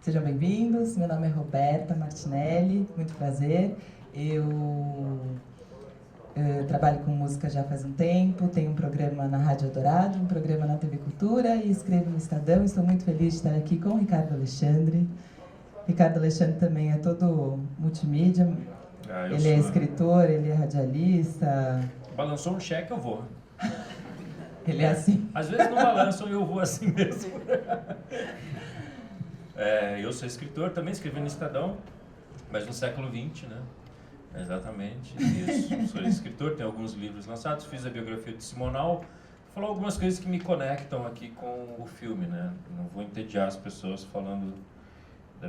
Sejam bem-vindos, meu nome é Roberta Martinelli, muito prazer. Eu trabalho com música já faz um tempo, tenho um programa na Rádio Eldorado, um programa na TV Cultura e escrevo no Estadão. Estou muito feliz de estar aqui com o Ricardo Alexandre. Ricardo Alexandre também é todo multimídia, ele é escritor, ele é radialista. Balançou um cheque, eu vou. Ele é assim. Às vezes não balançam e eu vou assim mesmo. Eu sou escritor, também escrevi no Estadão, mas no século XX, né? Exatamente, isso. Sou escritor, tenho alguns livros lançados, fiz a biografia de Simonal, vou falar algumas coisas que me conectam aqui com o filme, né? Não vou entediar as pessoas falando do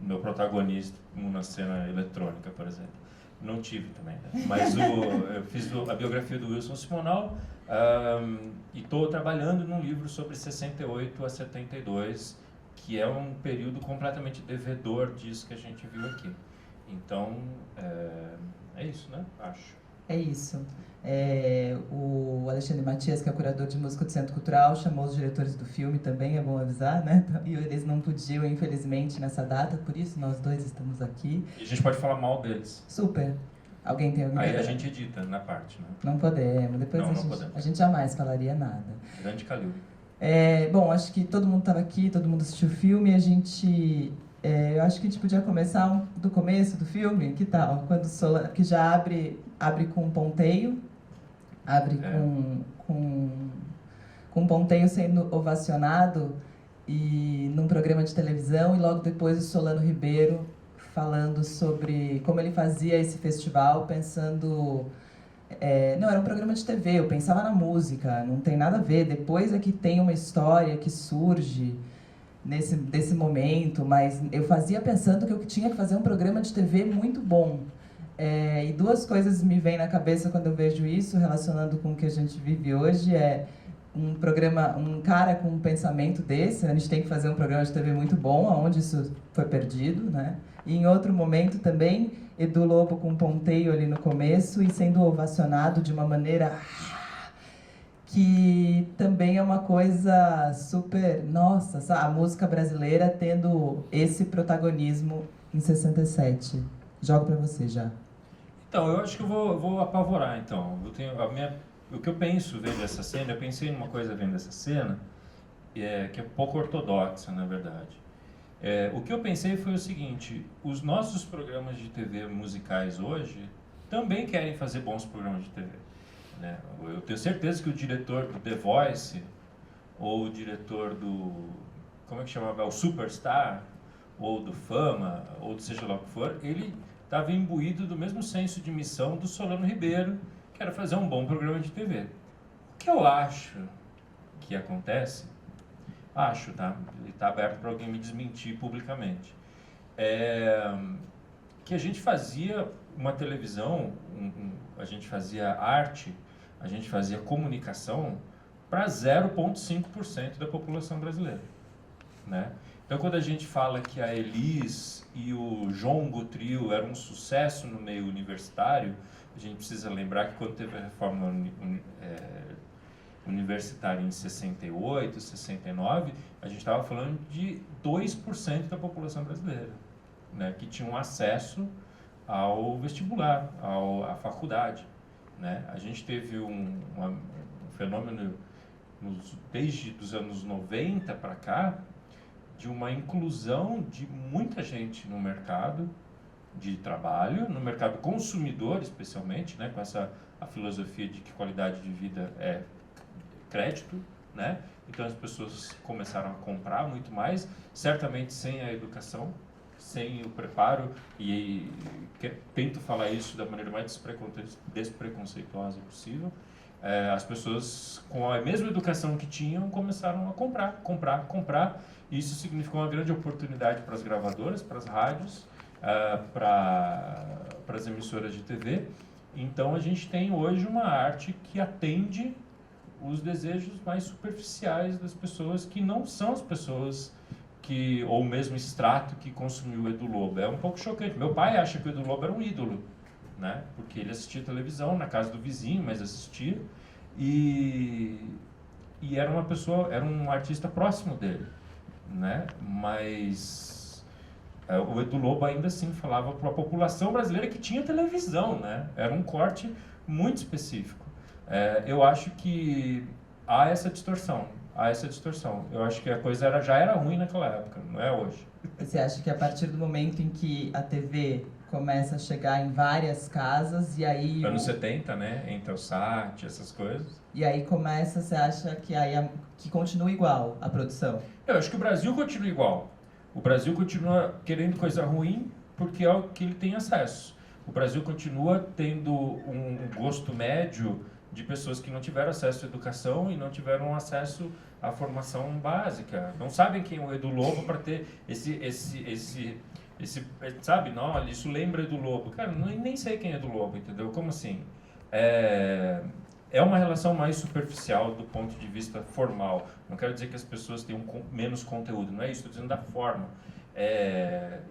meu protagonista na cena eletrônica, por exemplo. Não tive também, né? Mas eu fiz a biografia do Wilson Simonal e estou trabalhando num livro sobre 68 a 72, que é um período completamente devedor disso que a gente viu aqui. Então, é isso, né? Acho. É isso. O Alexandre Matias, que é o curador de música do Centro Cultural, chamou os diretores do filme também, é bom avisar, né? E eles não podiam, infelizmente, nessa data, por isso nós dois estamos aqui. E a gente pode falar mal deles. Super. Alguém tem alguma Aí a gente edita na parte, né? Não podemos. Depois a gente jamais falaria nada. Grande Calil. Bom, acho que todo mundo estava aqui, todo mundo assistiu o filme, a gente... eu acho que a gente podia começar do começo do filme, que tal? Quando que já abre com um ponteio, com um ponteio sendo ovacionado e num programa de televisão, e logo depois o Solano Ribeiro falando sobre como ele fazia esse festival, pensando... não, era um programa de TV, eu pensava na música, não tem nada a ver, depois é que tem uma história que surge desse momento, mas eu fazia pensando que eu tinha que fazer um programa de TV muito bom. E duas coisas me vêm na cabeça quando eu vejo isso, relacionando com o que a gente vive hoje, um cara com um pensamento desse, a gente tem que fazer um programa de TV muito bom, aonde isso foi perdido, né? E em outro momento também, Edu Lobo com um ponteio ali no começo e sendo ovacionado de uma maneira que também é uma coisa super... Nossa, sabe? A música brasileira tendo esse protagonismo em 67. Jogo pra você já. Então, eu acho que eu vou apavorar, então. O que eu penso vendo essa cena, eu pensei numa coisa vendo essa cena, que é pouco ortodoxa, na verdade. O que eu pensei foi o seguinte: os nossos programas de TV musicais hoje também querem fazer bons programas de TV. Né? Eu tenho certeza que o diretor do The Voice, ou o diretor do... como é que chamava? O Superstar, ou do Fama, ou do seja lá o que for, ele estava imbuído do mesmo senso de missão do Solano Ribeiro, que era fazer um bom programa de TV. O que eu acho que acontece, tá? Ele está aberto para alguém me desmentir publicamente, que a gente fazia uma televisão, a gente fazia arte, a gente fazia comunicação para 0,5% da população brasileira, né? Então, quando a gente fala que a Elis e o Jongo Trio eram um sucesso no meio universitário, a gente precisa lembrar que quando teve a reforma universitária em 68, 69, a gente estava falando de 2% da população brasileira, né, que tinham acesso ao vestibular, à faculdade, né? A gente teve um fenômeno desde os anos 90 para cá, de uma inclusão de muita gente no mercado de trabalho, no mercado consumidor especialmente, né, com a filosofia de que qualidade de vida é crédito, né? Então as pessoas começaram a comprar muito mais, certamente sem a educação, sem o preparo, e tento falar isso da maneira mais despreconceituosa possível. As pessoas, com a mesma educação que tinham, começaram a comprar. Isso significou uma grande oportunidade para as gravadoras, para as rádios, para as emissoras de TV. Então a gente tem hoje uma arte que atende os desejos mais superficiais das pessoas, que não são as pessoas ou mesmo extrato que consumiu o Edu Lobo. É um pouco chocante. Meu pai acha que o Edu Lobo era um ídolo, né? Porque ele assistia televisão na casa do vizinho, mas assistia, e era uma pessoa, era um artista próximo dele. né? Mas o Edu Lobo ainda assim falava para a população brasileira que tinha televisão, né? Era um corte muito específico. Eu acho que há essa distorção. Eu acho que a coisa já era ruim naquela época, não é hoje. Você acha que a partir do momento em que a TV começa a chegar em várias casas e aí... Anos 70, né? Intelsat, essas coisas. E aí começa, você acha que aí que continua igual a produção? Eu acho que o Brasil continua igual. O Brasil continua querendo coisa ruim porque é o que ele tem acesso. O Brasil continua tendo um gosto médio de pessoas que não tiveram acesso à educação e não tiveram acesso à formação básica. Não sabem quem é o Edu Lobo para ter esse sabe? Não, olha, isso lembra Edu Lobo. Cara, nem sei quem é Edu Lobo, entendeu? Como assim? É uma relação mais superficial do ponto de vista formal. Não quero dizer que as pessoas tenham menos conteúdo, não é isso, estou dizendo da forma.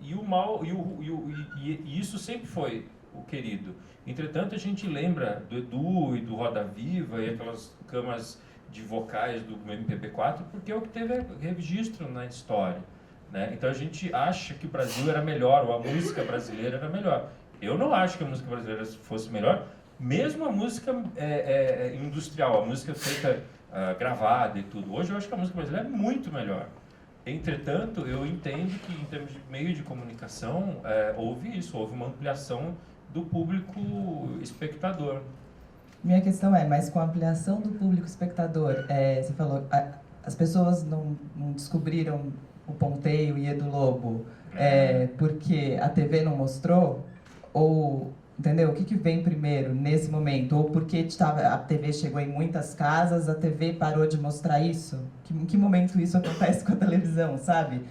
E isso sempre foi o querido. Entretanto, a gente lembra do Edu e do Roda Viva e aquelas camas de vocais do MPB4 porque é o que teve registro na história, né? Então a gente acha que o Brasil era melhor, ou a música brasileira era melhor. Eu não acho que a música brasileira fosse melhor, mesmo a música industrial, a música feita gravada e tudo. Hoje eu acho que a música brasileira é muito melhor. Entretanto, eu entendo que em termos de meio de comunicação, houve uma ampliação do público espectador. Minha questão mas com a ampliação do público espectador, você falou, as pessoas não descobriram o Ponteio e Edu Lobo porque a TV não mostrou? Ou, entendeu? O que vem primeiro nesse momento? Ou porque a TV chegou em muitas casas, a TV parou de mostrar isso? Em que momento isso acontece com a televisão, sabe?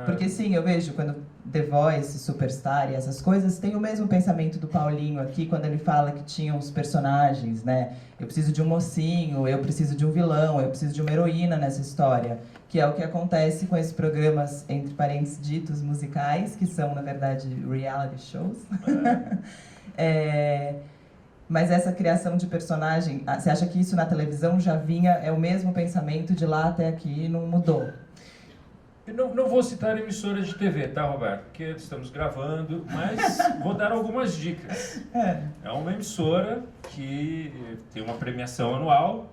Porque sim, eu vejo quando The Voice, Superstar e essas coisas, tem o mesmo pensamento do Paulinho aqui, quando ele fala que tinha os personagens, né? Eu preciso de um mocinho, eu preciso de um vilão, eu preciso de uma heroína nessa história. Que é o que acontece com esses programas, entre parênteses, ditos musicais, que são, na verdade, reality shows. Mas essa criação de personagem, você acha que isso na televisão já vinha, é o mesmo pensamento de lá até aqui e não mudou? Eu não vou citar emissoras de TV, tá, Roberto? Porque estamos gravando, mas vou dar algumas dicas. É uma emissora que tem uma premiação anual,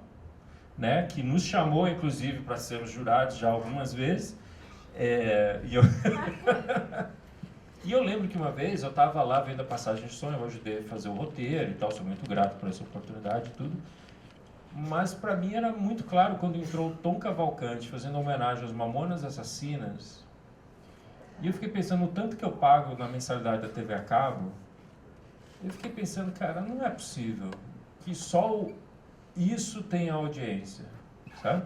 né, que nos chamou, inclusive, para sermos jurados já algumas vezes. E eu lembro que uma vez eu estava lá vendo a Passagem de Sonho, eu ajudei a fazer o roteiro e tal, sou muito grato por essa oportunidade e tudo. Mas para mim era muito claro quando entrou o Tom Cavalcante fazendo homenagem aos Mamonas Assassinas. E eu fiquei pensando, o tanto que eu pago na mensalidade da TV a cabo, eu fiquei pensando, cara, não é possível que só isso tenha audiência, sabe?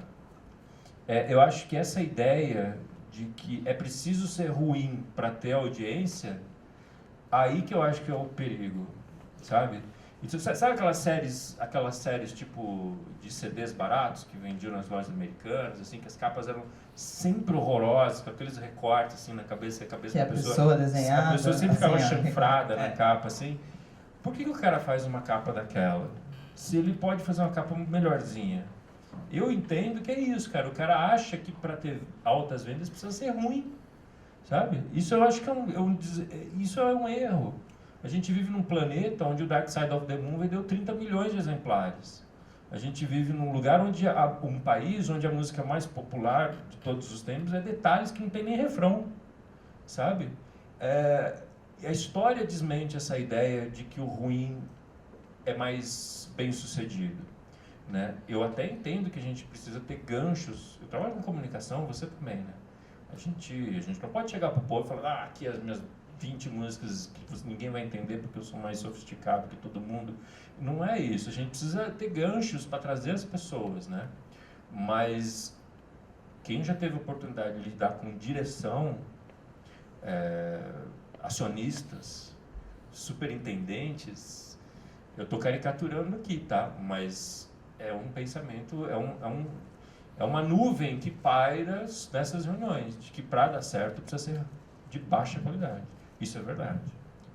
Eu acho que essa ideia de que é preciso ser ruim para ter audiência, aí que eu acho que é o perigo, sabe? E sabe aquelas séries tipo de CDs baratos que vendiam nas lojas americanas, assim, que as capas eram sempre horrorosas, com aqueles recortes assim na cabeça que da pessoa desenhada, a pessoa sempre ficava assim, chanfrada na capa, assim. Por que o cara faz uma capa daquela? Se ele pode fazer uma capa melhorzinha. Eu entendo que é isso, cara. O cara acha que para ter altas vendas precisa ser ruim, sabe? Isso eu acho que isso é um erro. A gente vive num planeta onde o Dark Side of the Moon vendeu 30 milhões de exemplares. A gente vive num lugar onde um país onde a música mais popular de todos os tempos é Detalhes, que não tem nem refrão, sabe? A história desmente essa ideia de que o ruim é mais bem sucedido, né? Eu até entendo que a gente precisa ter ganchos. Eu trabalho com comunicação, você também, né? A gente não pode chegar pro povo e falar, aqui as minhas 20 músicas que ninguém vai entender porque eu sou mais sofisticado que todo mundo. Não é isso. A gente precisa ter ganchos para trazer as pessoas, né? Mas quem já teve a oportunidade de lidar com direção, acionistas, superintendentes, eu estou caricaturando aqui, tá? Mas é um pensamento, é uma nuvem que paira nessas reuniões, de que para dar certo precisa ser de baixa qualidade. Isso é verdade.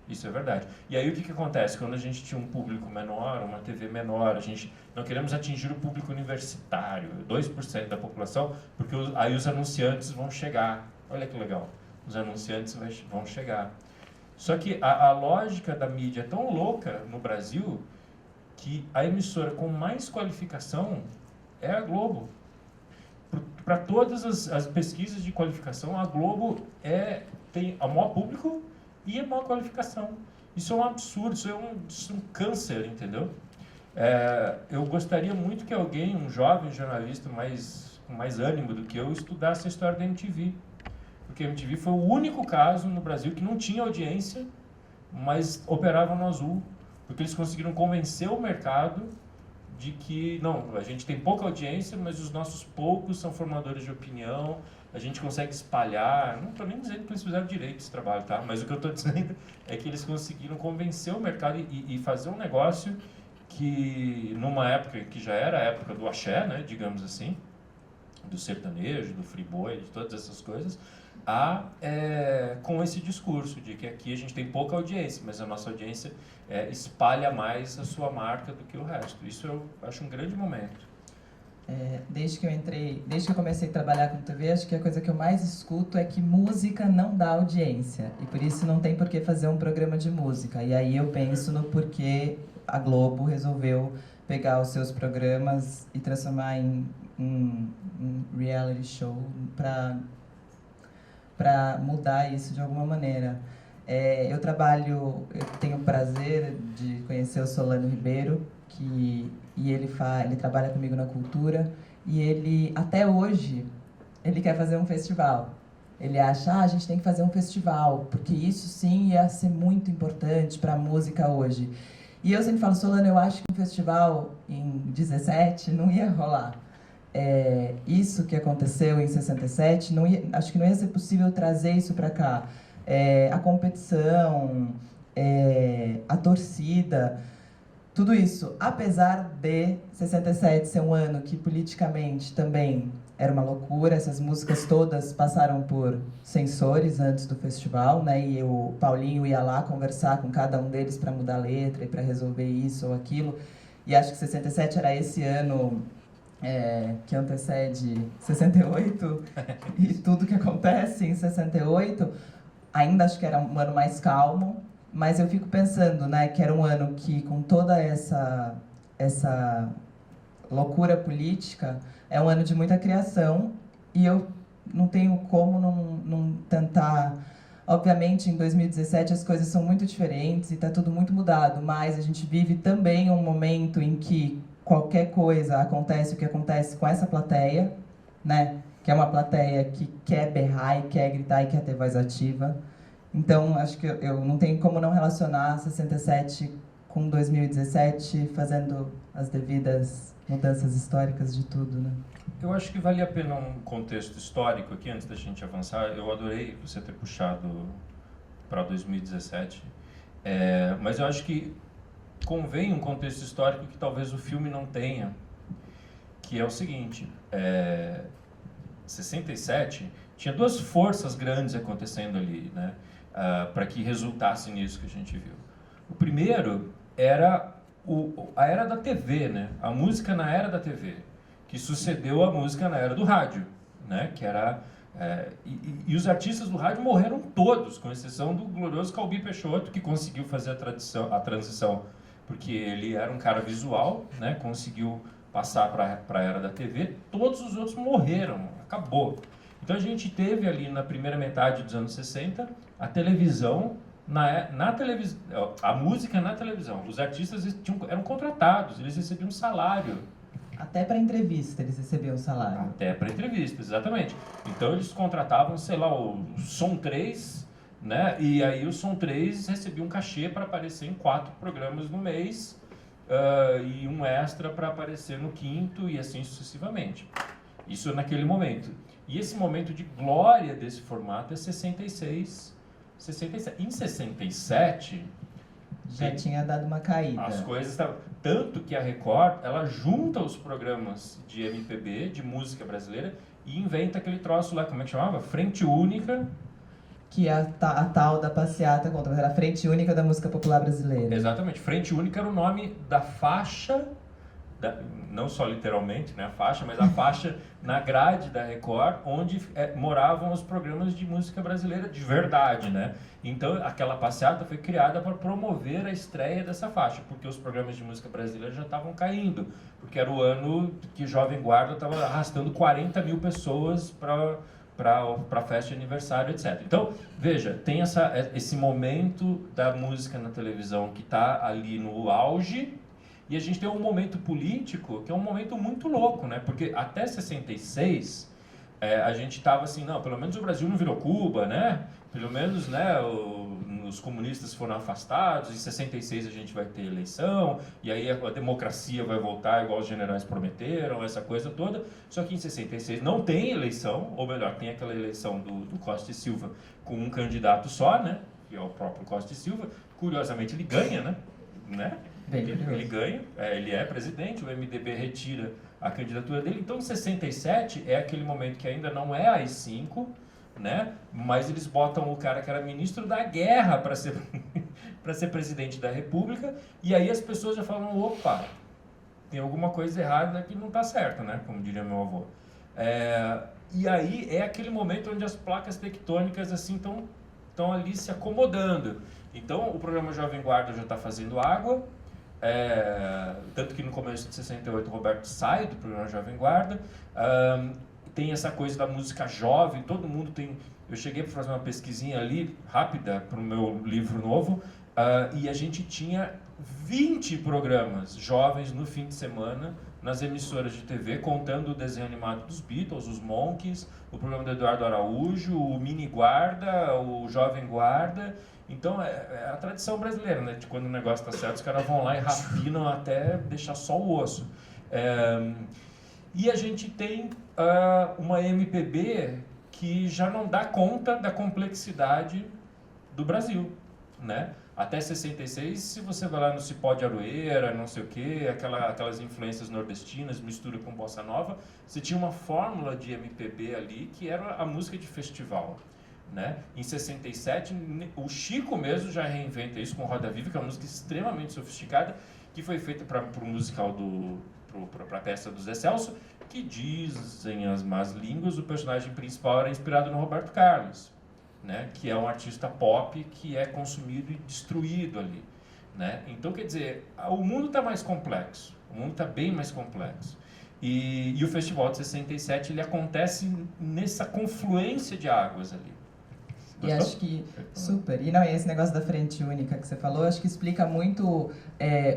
Isso é verdade. E aí o que acontece? Quando a gente tinha um público menor, uma TV menor, a gente não queremos atingir o público universitário, 2% da população, porque aí os anunciantes vão chegar. Olha que legal, os anunciantes vão chegar. Só que a lógica da mídia é tão louca no Brasil que a emissora com mais qualificação é a Globo. Para todas as pesquisas de qualificação, a Globo tem o maior público e a maior qualificação. Isso é um absurdo, isso é um câncer, entendeu? Eu gostaria muito que alguém, um jovem jornalista com mais ânimo do que eu, estudasse a história da MTV. Porque a MTV foi o único caso no Brasil que não tinha audiência, mas operava no azul. Porque eles conseguiram convencer o mercado de que, não, a gente tem pouca audiência, mas os nossos poucos são formadores de opinião, a gente consegue espalhar. Não estou nem dizendo que eles fizeram direito esse trabalho, tá? Mas o que eu estou dizendo é que eles conseguiram convencer o mercado e fazer um negócio que, numa época que já era a época do axé, né, digamos assim, do sertanejo, do free-boy, de todas essas coisas, com esse discurso de que aqui a gente tem pouca audiência, mas a nossa audiência espalha mais a sua marca do que o resto. Isso eu acho um grande momento. Desde que eu comecei a trabalhar com TV, acho que a coisa que eu mais escuto é que música não dá audiência, e por isso não tem por que fazer um programa de música. E aí eu penso no porquê a Globo resolveu pegar os seus programas e transformar em um reality show para mudar isso de alguma maneira. Eu tenho o prazer de conhecer o Solano Ribeiro, ele trabalha comigo na cultura, e ele, até hoje, ele quer fazer um festival. Ele acha, a gente tem que fazer um festival, porque isso sim ia ser muito importante para a música hoje. E eu sempre falo, Solano, eu acho que um festival em 17 não ia rolar. Isso que aconteceu em 67, acho que não ia ser possível trazer isso para cá. A competição, a torcida, tudo isso, apesar de 67 ser um ano que politicamente também era uma loucura, essas músicas todas passaram por censores antes do festival, né? E o Paulinho ia lá conversar com cada um deles para mudar a letra e para resolver isso ou aquilo. E acho que 67 era esse ano que antecede 68 e tudo que acontece em 68. Ainda acho que era um ano mais calmo, mas eu fico pensando, né, que era um ano que, com toda essa loucura política, é um ano de muita criação, e eu não tenho como não tentar... Obviamente, em 2017 as coisas são muito diferentes e está tudo muito mudado, mas a gente vive também um momento em que qualquer coisa acontece, o que acontece com essa plateia, né? Que é uma plateia que quer berrar e quer gritar e quer ter voz ativa. Então, acho que eu não tenho como não relacionar 67 com 2017, fazendo as devidas mudanças históricas de tudo, né? Eu acho que vale a pena um contexto histórico aqui, antes da gente avançar. Eu adorei você ter puxado para 2017, mas eu acho que convém um contexto histórico que talvez o filme não tenha, que é o seguinte: 67 tinha duas forças grandes acontecendo ali, né, para que resultasse nisso que a gente viu. O primeiro era a era da TV, né, a música na era da TV, que sucedeu a música na era do rádio, né, que era e os artistas do rádio morreram todos, com exceção do glorioso Calbi Peixoto, que conseguiu fazer a transição, porque ele era um cara visual, né, conseguiu passar para a era da TV. Todos os outros morreram, acabou. Então a gente teve ali na primeira metade dos anos 60 a televisão, na televisão, a música na televisão. Os artistas eram contratados, eles recebiam salário. Até para entrevista eles recebiam salário. Até para entrevista, exatamente. Então eles contratavam, sei lá, o Som 3, né? E aí o Som 3 recebia um cachê para aparecer em 4 programas no mês, e um extra para aparecer no 5º, e assim sucessivamente. Isso naquele momento. E esse momento de glória desse formato é 66, 67. Em 67... já tinha dado uma caída. As coisas estavam... Tanto que a Record, ela junta os programas de MPB, de música brasileira, e inventa aquele troço lá, como é que chamava? Frente Única, que a tal da passeata contra, era a Frente Única da Música Popular Brasileira. Exatamente. Frente Única era o nome da faixa, não só literalmente, né, a faixa, mas a faixa na grade da Record, onde moravam os programas de música brasileira de verdade, né? Então, aquela passeata foi criada para promover a estreia dessa faixa, porque os programas de música brasileira já estavam caindo, porque era o ano que Jovem Guarda estava arrastando 40 mil pessoas para a festa de aniversário, etc. Então, veja, tem esse momento da música na televisão que está ali no auge, e a gente tem um momento político que é um momento muito louco, né? Porque até 66, a gente estava assim, não, pelo menos o Brasil não virou Cuba, né? Pelo menos, né, os comunistas foram afastados, em 66 a gente vai ter eleição, e aí a democracia vai voltar igual os generais prometeram, essa coisa toda. Só que em 66 não tem eleição, ou melhor, tem aquela eleição do Costa e Silva com um candidato só, né? Que é o próprio Costa e Silva. Curiosamente ele ganha, né? Ele ganha, ele é presidente, o MDB retira a candidatura dele. Então, em 67 é aquele momento que ainda não é AI-5, né? Mas eles botam o cara que era ministro da guerra para ser para ser presidente da República, e aí as pessoas já falam, opa, tem alguma coisa errada que não está certa, né? Como diria meu avô. E aí é aquele momento onde as placas tectônicas assim estão ali se acomodando. Então, o programa Jovem Guarda já está fazendo água. Tanto que no começo de 68 o Roberto sai do programa Jovem Guarda. Tem essa coisa da música jovem, todo mundo tem... Eu cheguei para fazer uma pesquisinha ali, rápida, para o meu livro novo, e a gente tinha 20 programas jovens no fim de semana nas emissoras de TV, contando o desenho animado dos Beatles, os Monkees, o programa do Eduardo Araújo, o Mini Guarda, o Jovem Guarda. Então, é a tradição brasileira, né? De quando o negócio está certo, os caras vão lá e rapinam até deixar só o osso. E a gente tem uma MPB que já não dá conta da complexidade do Brasil, né? Até 66, se você vai lá no Cipó de Aroeira, não sei o quê, aquelas influências nordestinas, mistura com bossa nova, você tinha uma fórmula de MPB ali que era a música de festival. Né? Em 67, o Chico mesmo já reinventa isso com Roda Viva, que é uma música extremamente sofisticada, que foi feita para o musical para a peça do Zé Celso, que dizem as más línguas, o personagem principal era inspirado no Roberto Carlos, né? Que é um artista pop que é consumido e destruído ali. Né? Então, quer dizer, o mundo está mais complexo, o mundo está bem mais complexo. E o Festival de 67 ele acontece nessa confluência de águas ali. E acho que, super, e não, esse negócio da Frente Única que você falou, acho que explica muito,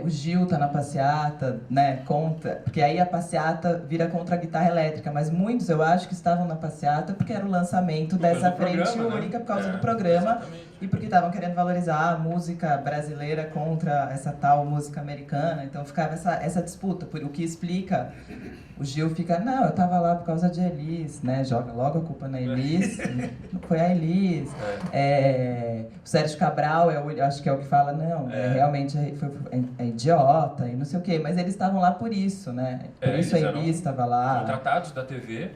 o Gil tá na passeata, né, porque aí a passeata vira contra a guitarra elétrica, mas muitos eu acho que estavam na passeata porque era o lançamento dessa Frente Única, por causa do programa, exatamente. E porque estavam querendo valorizar a música brasileira contra essa tal música americana, então ficava essa disputa, o que explica, o Gil fica, não, eu tava lá por causa de Elis, né, joga logo a culpa na Elis, não foi a Elis. O Sérgio Cabral, eu acho que é o que fala, não, realmente é idiota e não sei o quê, mas eles estavam lá por isso, né? Por isso a Elis estava lá. Contratados da TV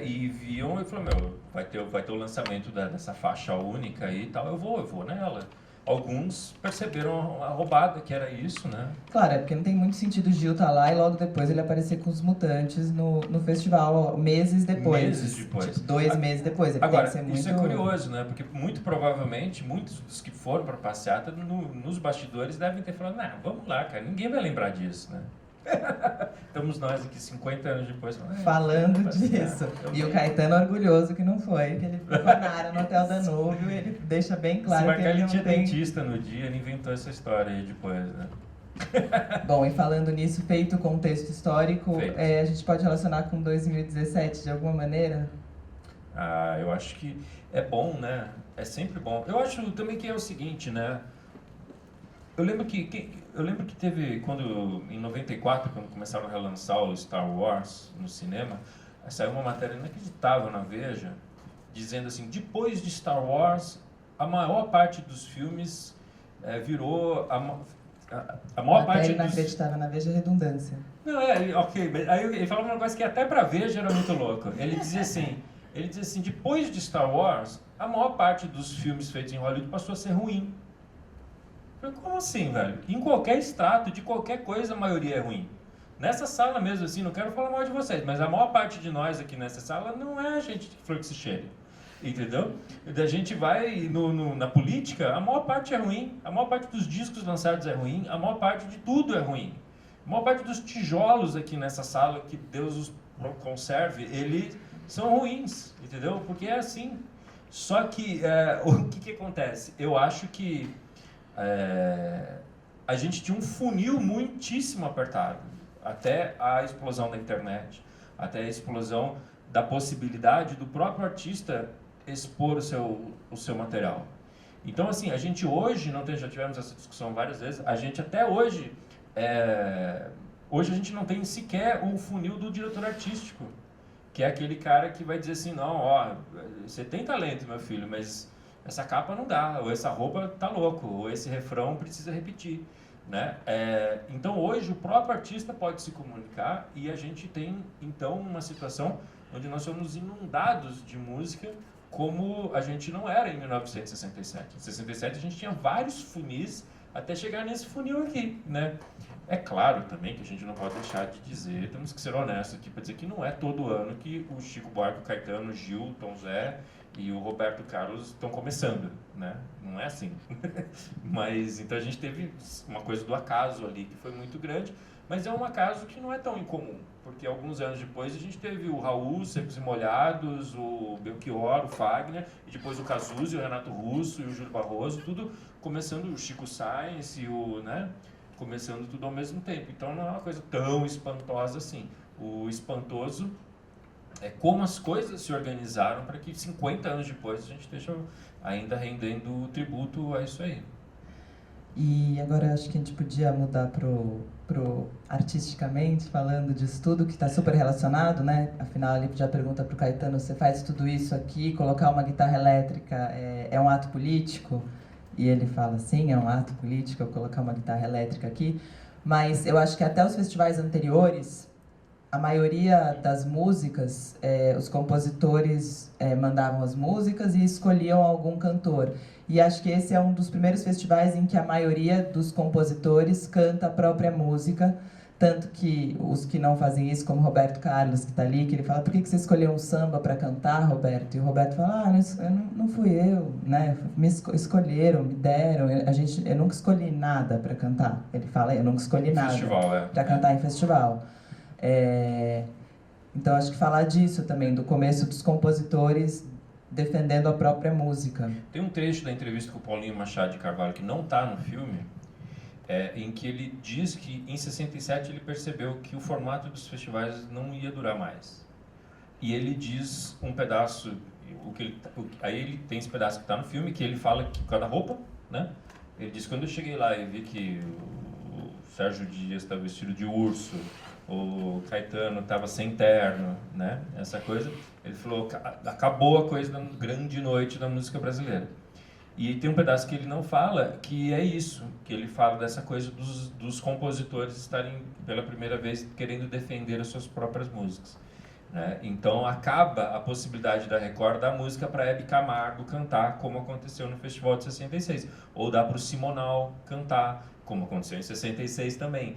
e viam e falaram, meu, vai ter o lançamento dessa faixa única aí e tal, eu vou nela. Alguns perceberam a roubada que era isso, né? Claro, porque não tem muito sentido o Gil estar lá e logo depois ele aparecer com os Mutantes no festival, meses depois. Meses depois. Tipo, 2 meses depois. Agora, isso muito... é curioso, né? Porque muito provavelmente, muitos dos que foram para a passeata, nos bastidores, devem ter falado, vamos lá, cara, ninguém vai lembrar disso, né? Estamos nós aqui 50 anos depois falando disso. E o Caetano orgulhoso que não foi, que ele ficou na área no Hotel Danúbio, ele deixa bem claro que ele não tinha tem... dentista no dia, ele inventou essa história aí depois, né? Bom, e falando nisso, feito o contexto histórico, a gente pode relacionar com 2017 de alguma maneira? Eu acho que é bom, né? É sempre bom. Eu acho também que é o seguinte, né? Eu lembro que teve, em 94, quando começaram a relançar o Star Wars no cinema, saiu uma matéria inacreditável na Veja, dizendo assim, depois de Star Wars, a maior parte dos filmes virou... A maior parte inacreditável na Veja, redundância. Não, ok, aí ele falava um negócio que até pra Veja era muito louco. Ele dizia assim, Ele diz assim, depois de Star Wars, a maior parte dos filmes feitos em Hollywood passou a ser ruim. Eu falei, como assim, velho? Em qualquer extrato, de qualquer coisa, a maioria é ruim. Nessa sala mesmo, assim, não quero falar mal de vocês, mas a maior parte de nós aqui nessa sala não é gente de flor que se cheire. Entendeu? A gente vai na política, a maior parte é ruim, a maior parte dos discos lançados é ruim, a maior parte de tudo é ruim. A maior parte dos tijolos aqui nessa sala, que Deus os conserve, eles são ruins, entendeu? Porque é assim. Só que, o que acontece? Eu acho que a gente tinha um funil muitíssimo apertado, até a explosão da internet, até a explosão da possibilidade do próprio artista expor o seu material. Então, assim, a gente hoje, já tivemos essa discussão várias vezes, a gente até hoje, hoje a gente não tem sequer o funil do diretor artístico, que é aquele cara que vai dizer assim, não, ó, você tem talento, meu filho, mas essa capa não dá, ou essa roupa tá louco, ou esse refrão precisa repetir, né? Então, hoje, o próprio artista pode se comunicar e a gente tem, então, uma situação onde nós somos inundados de música como a gente não era em 1967. Em 67 a gente tinha vários funis até chegar nesse funil aqui, né? É claro também que a gente não pode deixar de dizer, temos que ser honestos aqui para dizer que não é todo ano que o Chico Buarque, o Caetano, o Gil, o Tom Zé e o Roberto Carlos estão começando, né? Não é assim. Mas então a gente teve uma coisa do acaso ali que foi muito grande, mas é um acaso que não é tão incomum, porque alguns anos depois a gente teve o Raul, Secos e Molhados, o Belchior, o Fagner, e depois o Cazuza, o Renato Russo e o Júlio Barroso, tudo começando, o Chico Sainz e começando tudo ao mesmo tempo. Então não é uma coisa tão espantosa assim. O espantoso é como as coisas se organizaram para que 50 anos depois a gente esteja ainda rendendo tributo a isso aí. E agora acho que a gente podia mudar pro artisticamente, falando disso tudo, que está super relacionado, né? Afinal, ele já pergunta pro Caetano, você faz tudo isso aqui, colocar uma guitarra elétrica é um ato político? E ele fala, sim, é um ato político eu colocar uma guitarra elétrica aqui. Mas eu acho que até os festivais anteriores, a maioria das músicas, os compositores mandavam as músicas e escolhiam algum cantor. E acho que esse é um dos primeiros festivais em que a maioria dos compositores canta a própria música, tanto que os que não fazem isso, como Roberto Carlos, que está ali, que ele fala, por que você escolheu um samba para cantar, Roberto? E o Roberto fala, não fui eu, né? Me escolheram, me deram, eu nunca escolhi nada para cantar. Ele fala, eu nunca escolhi nada para cantar em festival. Então, acho que falar disso também, do começo dos compositores defendendo a própria música. Tem um trecho da entrevista com o Paulinho Machado de Carvalho que não está no filme, em que ele diz que em 67 ele percebeu que o formato dos festivais não ia durar mais. E ele diz um pedaço, aí ele tem esse pedaço que está no filme, que ele fala que por causa da roupa, né? Ele diz, quando eu cheguei lá e vi que o Sérgio Dias estava vestido de urso, o Caetano estava sem terno, né? Essa coisa, ele falou, acabou a coisa da grande noite da música brasileira. E tem um pedaço que ele não fala, que é isso, que ele fala dessa coisa dos compositores estarem pela primeira vez querendo defender as suas próprias músicas, né? Então acaba a possibilidade da Record dar música para Hebe Camargo cantar, como aconteceu no Festival de 66, ou dar para o Simonal cantar, como aconteceu em 66 também.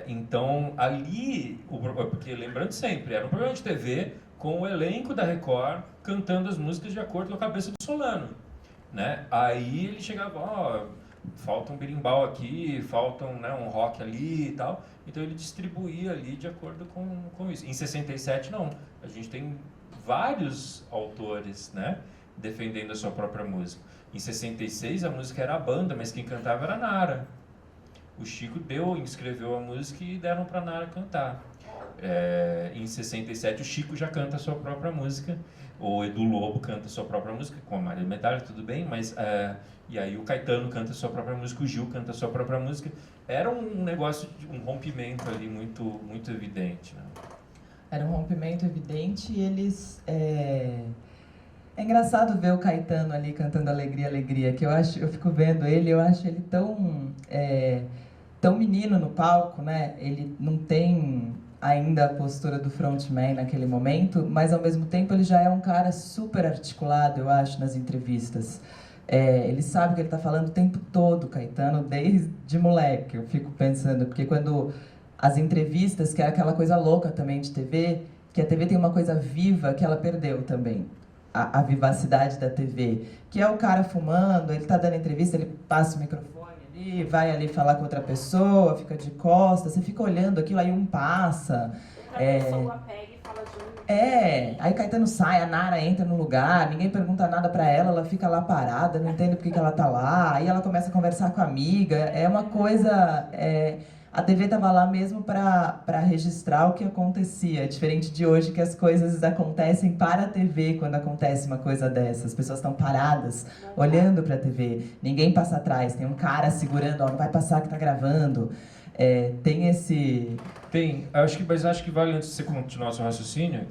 Então ali, porque lembrando sempre, era um programa de TV com o elenco da Record cantando as músicas de acordo com a cabeça do Solano, né? Aí ele chegava, falta um berimbau aqui, falta um rock ali e tal, então ele distribuía ali de acordo com isso. Em 67 não, a gente tem vários autores, né, defendendo a sua própria música. Em 66 a música era a banda, mas quem cantava era a Nara. O Chico escreveu a música e deram para a Nara cantar. Em 67 o Chico já canta a sua própria música, o Edu Lobo canta a sua própria música, com a Maria Medalha, tudo bem, mas e aí o Caetano canta a sua própria música, o Gil canta a sua própria música. Era um negócio, um rompimento ali muito, muito evidente, né? Era um rompimento evidente e eles... É engraçado ver o Caetano ali cantando Alegria, Alegria, que eu fico vendo ele, eu acho ele tão menino no palco, né? Ele não tem ainda a postura do frontman naquele momento, mas ao mesmo tempo ele já é um cara super articulado, eu acho, nas entrevistas. Ele sabe o que ele está falando o tempo todo, Caetano, desde moleque, eu fico pensando, porque quando as entrevistas, que é aquela coisa louca também de TV, que a TV tem uma coisa viva que ela perdeu também, a vivacidade da TV, que é o cara fumando, ele está dando entrevista, ele passa o microfone ali, vai ali falar com outra pessoa, fica de costas, você fica olhando aquilo, aí um passa. Outra pessoa pega e fala junto. Aí Caetano sai, a Nara entra no lugar, ninguém pergunta nada pra ela, ela fica lá parada, não entende por que ela tá lá, aí ela começa a conversar com a amiga, é uma coisa... A TV estava lá mesmo para registrar o que acontecia, diferente de hoje que as coisas acontecem para a TV quando acontece uma coisa dessa. As pessoas estão paradas, olhando para a TV, ninguém passa atrás, tem um cara segurando, ó, não vai passar que tá gravando. Tem esse... Tem, mas acho que vale, antes de você continuar o seu raciocínio,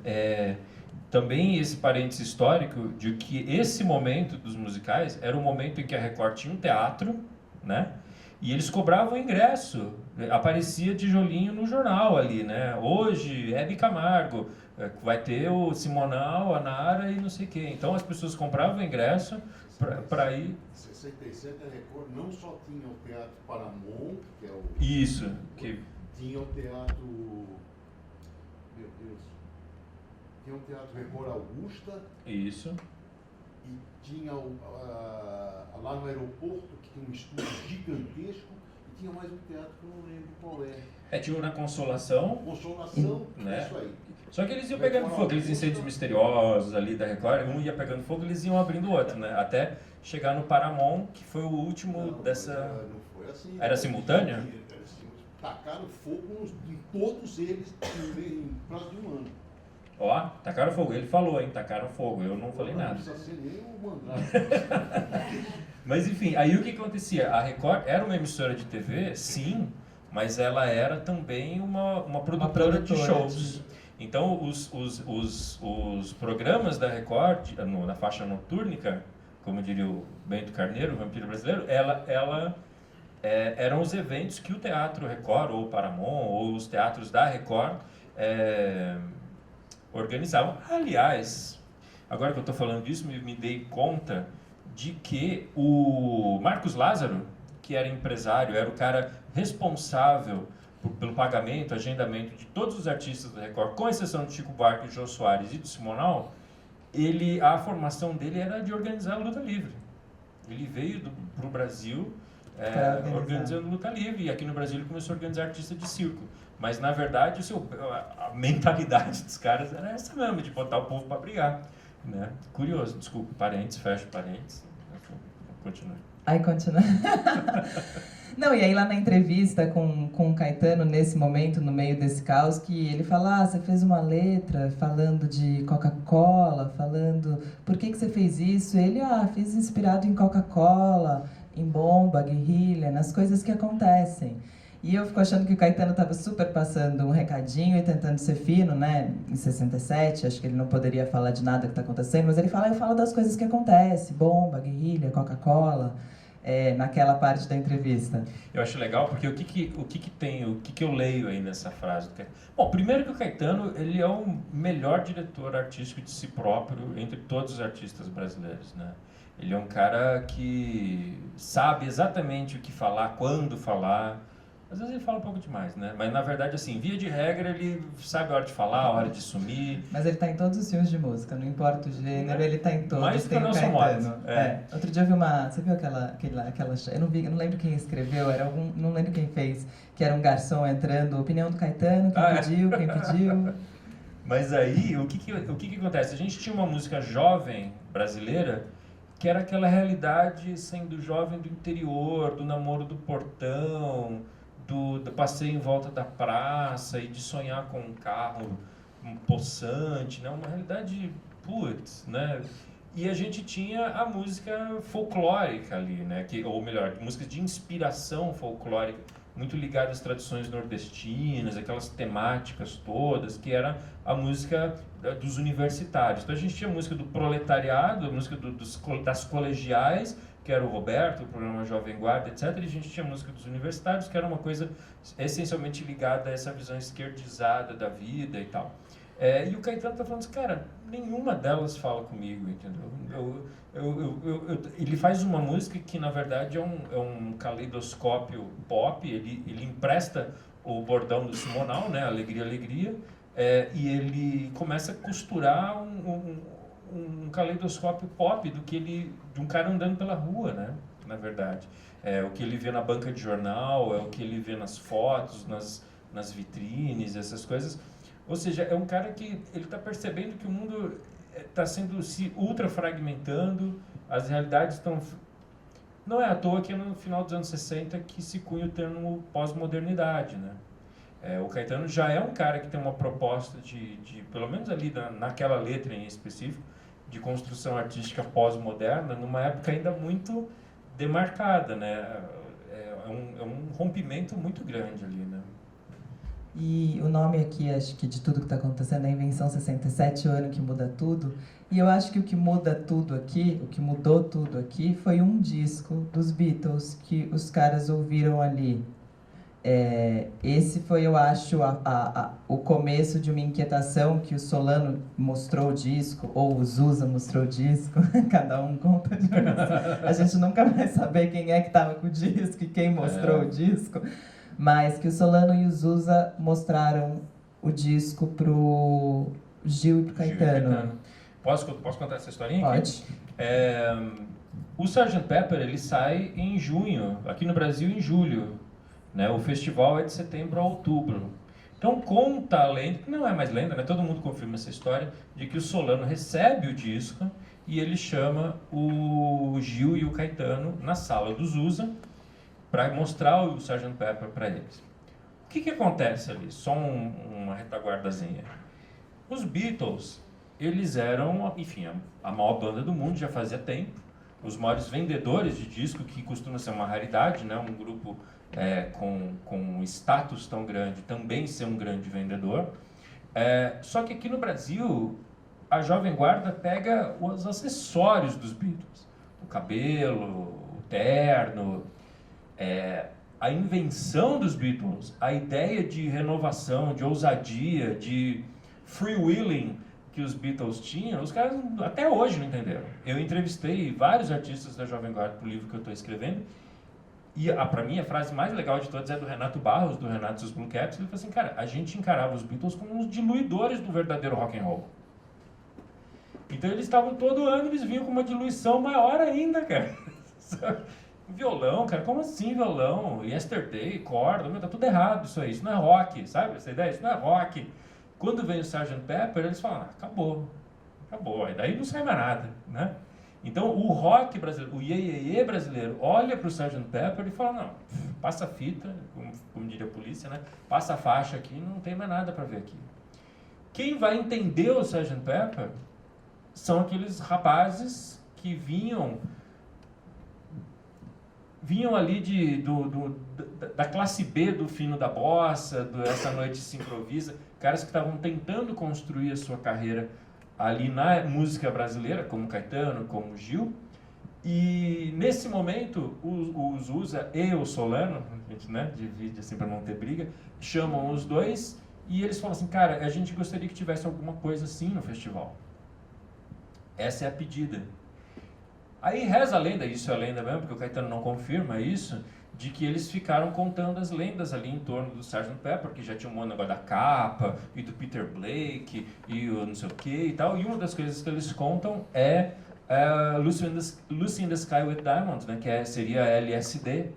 também esse parênteses histórico de que esse momento dos musicais era o momento em que a Record tinha um teatro, né? E eles cobravam ingresso, aparecia tijolinho no jornal ali, né? Hoje, Hebe Camargo, vai ter o Simonal, a Nara e não sei o quê. Então as pessoas compravam ingresso para ir... Em 67 a Record não só tinha o Teatro Paramount, que é o... Isso, que... Tinha o Teatro... Meu Deus... Tinha o Teatro Record Augusta. Isso. E tinha lá no aeroporto, que tem um estúdio gigantesco, e tinha mais um teatro que eu não lembro qual é. Tinha o Na Consolação. Consolação, né? Isso aí. Só que eles iam pegando fogo, aqueles incêndios misteriosos ali da Record, um ia pegando fogo, eles iam abrindo o outro, né? Até chegar no Paramount, que foi o último dessa... Não foi assim. Era simultâneo? Era assim, tacaram fogo em todos eles em prazo de um ano. Ó, tacaram fogo. Ele falou, hein? Tacaram fogo. Eu não falei nada. Não precisa ser nem o mandato. Mas enfim, aí o que acontecia? A Record era uma emissora de TV, sim, mas ela era também uma produtora de shows. Então, os programas da Record, na faixa notúrnica, como diria o Bento Carneiro, o Vampiro Brasileiro, eram os eventos que o Teatro Record, ou Paramount, ou os teatros da Record organizavam. Aliás, agora que eu estou falando disso, me dei conta de que o Marcos Lázaro, que era empresário, era o cara responsável pelo pagamento, agendamento de todos os artistas da Record, com exceção de Chico Buarque, Jô Soares e do Simonal, a formação dele era de organizar a luta livre. Ele veio para o Brasil organizando luta livre, e aqui no Brasil ele começou a organizar artista de circo. Mas, na verdade, a mentalidade dos caras era essa mesmo, de botar o povo para brigar. Né? Curioso, desculpa, parênteses, fecha parênteses. Continue. Aí continua. Não, e aí lá na entrevista com o Caetano, nesse momento, no meio desse caos, que ele fala, você fez uma letra falando de Coca-Cola, falando, por que você fez isso? Ele, fiz inspirado em Coca-Cola, em bomba, guerrilha, nas coisas que acontecem. E eu fico achando que o Caetano estava super passando um recadinho e tentando ser fino, né? Em 67, acho que ele não poderia falar de nada que está acontecendo, mas ele fala, eu falo das coisas que acontecem, bomba, guerrilha, Coca-Cola, naquela parte da entrevista. Eu acho legal porque o que eu leio aí nessa frase? Bom, primeiro que o Caetano, ele é o melhor diretor artístico de si próprio entre todos os artistas brasileiros, né? Ele é um cara que sabe exatamente o que falar, quando falar. Às vezes ele fala um pouco demais, né? Mas, na verdade, assim, via de regra, ele sabe a hora de falar, a hora de sumir. Mas ele tá em todos os filmes de música, não importa o gênero, ele tá em todos. Mais do que tem o o Nelson Caetano. Motta. Outro dia eu vi você viu aquela eu não lembro quem escreveu, não lembro quem fez, que era um garçom entrando, opinião do Caetano, quem pediu. Mas aí, o que acontece? A gente tinha uma música jovem brasileira, que era aquela realidade sendo jovem do interior, do namoro do portão, do passeio em volta da praça e de sonhar com um carro possante, né? Uma realidade, né? E a gente tinha a música folclórica ali, né? Ou melhor, música de inspiração folclórica. muito ligada às tradições nordestinas, aquelas temáticas todas, que era a música dos universitários. Então a gente tinha a música do proletariado, a música das colegiais, que era o Roberto, o programa Jovem Guarda, etc. E a gente tinha a música dos universitários, que era uma coisa essencialmente ligada a essa visão esquerdizada da vida e tal. E o Caetano está falando assim, cara, nenhuma delas fala comigo, entendeu? Ele faz uma música que, na verdade, é um caleidoscópio pop, ele empresta o bordão do Simonal, né, Alegria, Alegria, e ele começa a costurar um caleidoscópio pop de um cara andando pela rua, né, na verdade. O que ele vê na banca de jornal, é o que ele vê nas fotos, nas vitrines, essas coisas. Ou seja, é um cara que ele está percebendo que o mundo está se ultra fragmentando, as realidades estão... Não é à toa que é no final dos anos 60 que se cunha o termo pós-modernidade, né? O Caetano já é um cara que tem uma proposta de pelo menos ali naquela letra em específico, de construção artística pós-moderna, numa época ainda muito demarcada, né? É um rompimento muito grande ali, né? E o nome aqui, acho que de tudo que está acontecendo, é Invenção 67, o ano que muda tudo. E eu acho que o que muda tudo aqui, o que mudou tudo aqui, foi um disco dos Beatles que os caras ouviram ali. Esse foi, eu acho, o começo de uma inquietação que o Solano mostrou o disco, ou o Zusa mostrou o disco, cada um conta de um. A gente nunca vai saber quem é que estava com o disco e quem mostrou o disco. Mas que o Solano e o Zusa mostraram o disco pro Gil e pro Caetano. Posso contar essa historinha? Pode. O Sgt. Pepper, ele sai em junho, aqui no Brasil em julho, né? O festival é de setembro a outubro. Então conta a lenda, que não é mais lenda, né? Todo mundo confirma essa história, de que o Solano recebe o disco e ele chama o Gil e o Caetano na sala do Zusa, para mostrar o Sgt. Pepper para eles. O que acontece ali? Só uma retaguardazinha. Os Beatles, eles eram, enfim, a maior banda do mundo já fazia tempo, os maiores vendedores de disco, que costuma ser uma raridade, né? Um grupo com status tão grande também ser um grande vendedor. Só que aqui no Brasil, a Jovem Guarda pega os acessórios dos Beatles. O cabelo, o terno... a invenção dos Beatles, a ideia de renovação, de ousadia, de freewheeling que os Beatles tinham, os caras até hoje não entenderam. Eu entrevistei vários artistas da Jovem Guarda para o livro que eu estou escrevendo, e para mim a frase mais legal de todas é do Renato Barros, do Renato e os Blue Caps. Ele falou assim, cara, a gente encarava os Beatles como os diluidores do verdadeiro rock and roll. Então eles estavam todo ano, eles vinham com uma diluição maior ainda, cara. Violão, cara, como assim violão? Yesterday, corda, tá tudo errado isso aí, isso não é rock, sabe essa ideia? Isso não é rock. Quando vem o Sgt. Pepper, eles falam, acabou, aí daí não sai mais nada, né? Então o rock brasileiro, o iê brasileiro, olha para o Sgt. Pepper e fala, não, passa a fita, como diria a polícia, né? Passa a faixa aqui, não tem mais nada para ver aqui. Quem vai entender o Sgt. Pepper são aqueles rapazes que vinham ali da classe B do Fino da Bossa, do Essa Noite Se Improvisa, caras que estavam tentando construir a sua carreira ali na música brasileira, como Caetano, como Gil, e nesse momento o Zusa e o Solano, a gente, né, divide assim para não ter briga, chamam os dois e eles falam assim, cara, a gente gostaria que tivesse alguma coisa assim no festival. Essa é a pedida. Aí reza a lenda, isso é a lenda mesmo, porque o Caetano não confirma isso, de que eles ficaram contando as lendas ali em torno do Sgt. Pepper, que já tinha um negócio da capa, e do Peter Blake, e o não sei o que e tal, e uma das coisas que eles contam é Lucy in the Sky with Diamonds, né, que seria a LSD,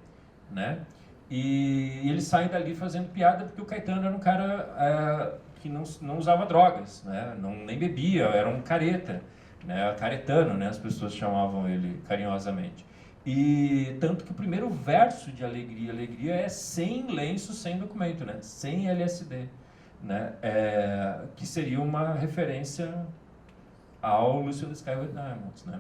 né, e eles saem dali fazendo piada, porque o Caetano era um cara que não usava drogas, né, nem bebia, era um careta, né, caretano, né, as pessoas chamavam ele carinhosamente. E tanto que o primeiro verso de Alegria, Alegria é sem lenço, sem documento, né, sem LSD, né, que seria uma referência ao Lucy in the Sky with Diamonds, né.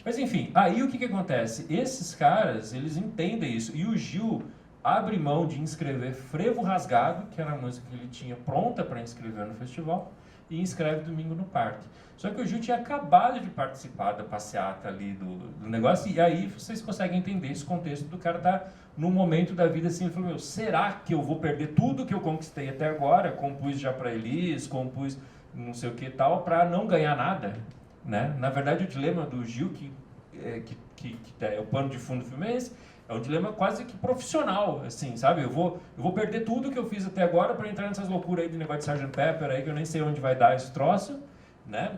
Mas enfim, aí o que acontece? Esses caras, eles entendem isso, e o Gil abre mão de inscrever Frevo Rasgado, que era a música que ele tinha pronta para inscrever no festival, e inscreve Domingo no Parque. Só que o Gil tinha acabado de participar da passeata ali do negócio, e aí vocês conseguem entender esse contexto do cara estar num momento da vida assim, ele falou, será que eu vou perder tudo que eu conquistei até agora? Compus já para Elis, compus não sei o que tal, para não ganhar nada, né? Na verdade, o dilema do Gil, que é o pano de fundo do filme é esse, é um dilema quase que profissional, assim, sabe? Eu vou perder tudo que eu fiz até agora para entrar nessas loucuras aí de negócio de Sgt. Pepper aí, que eu nem sei onde vai dar esse troço, né?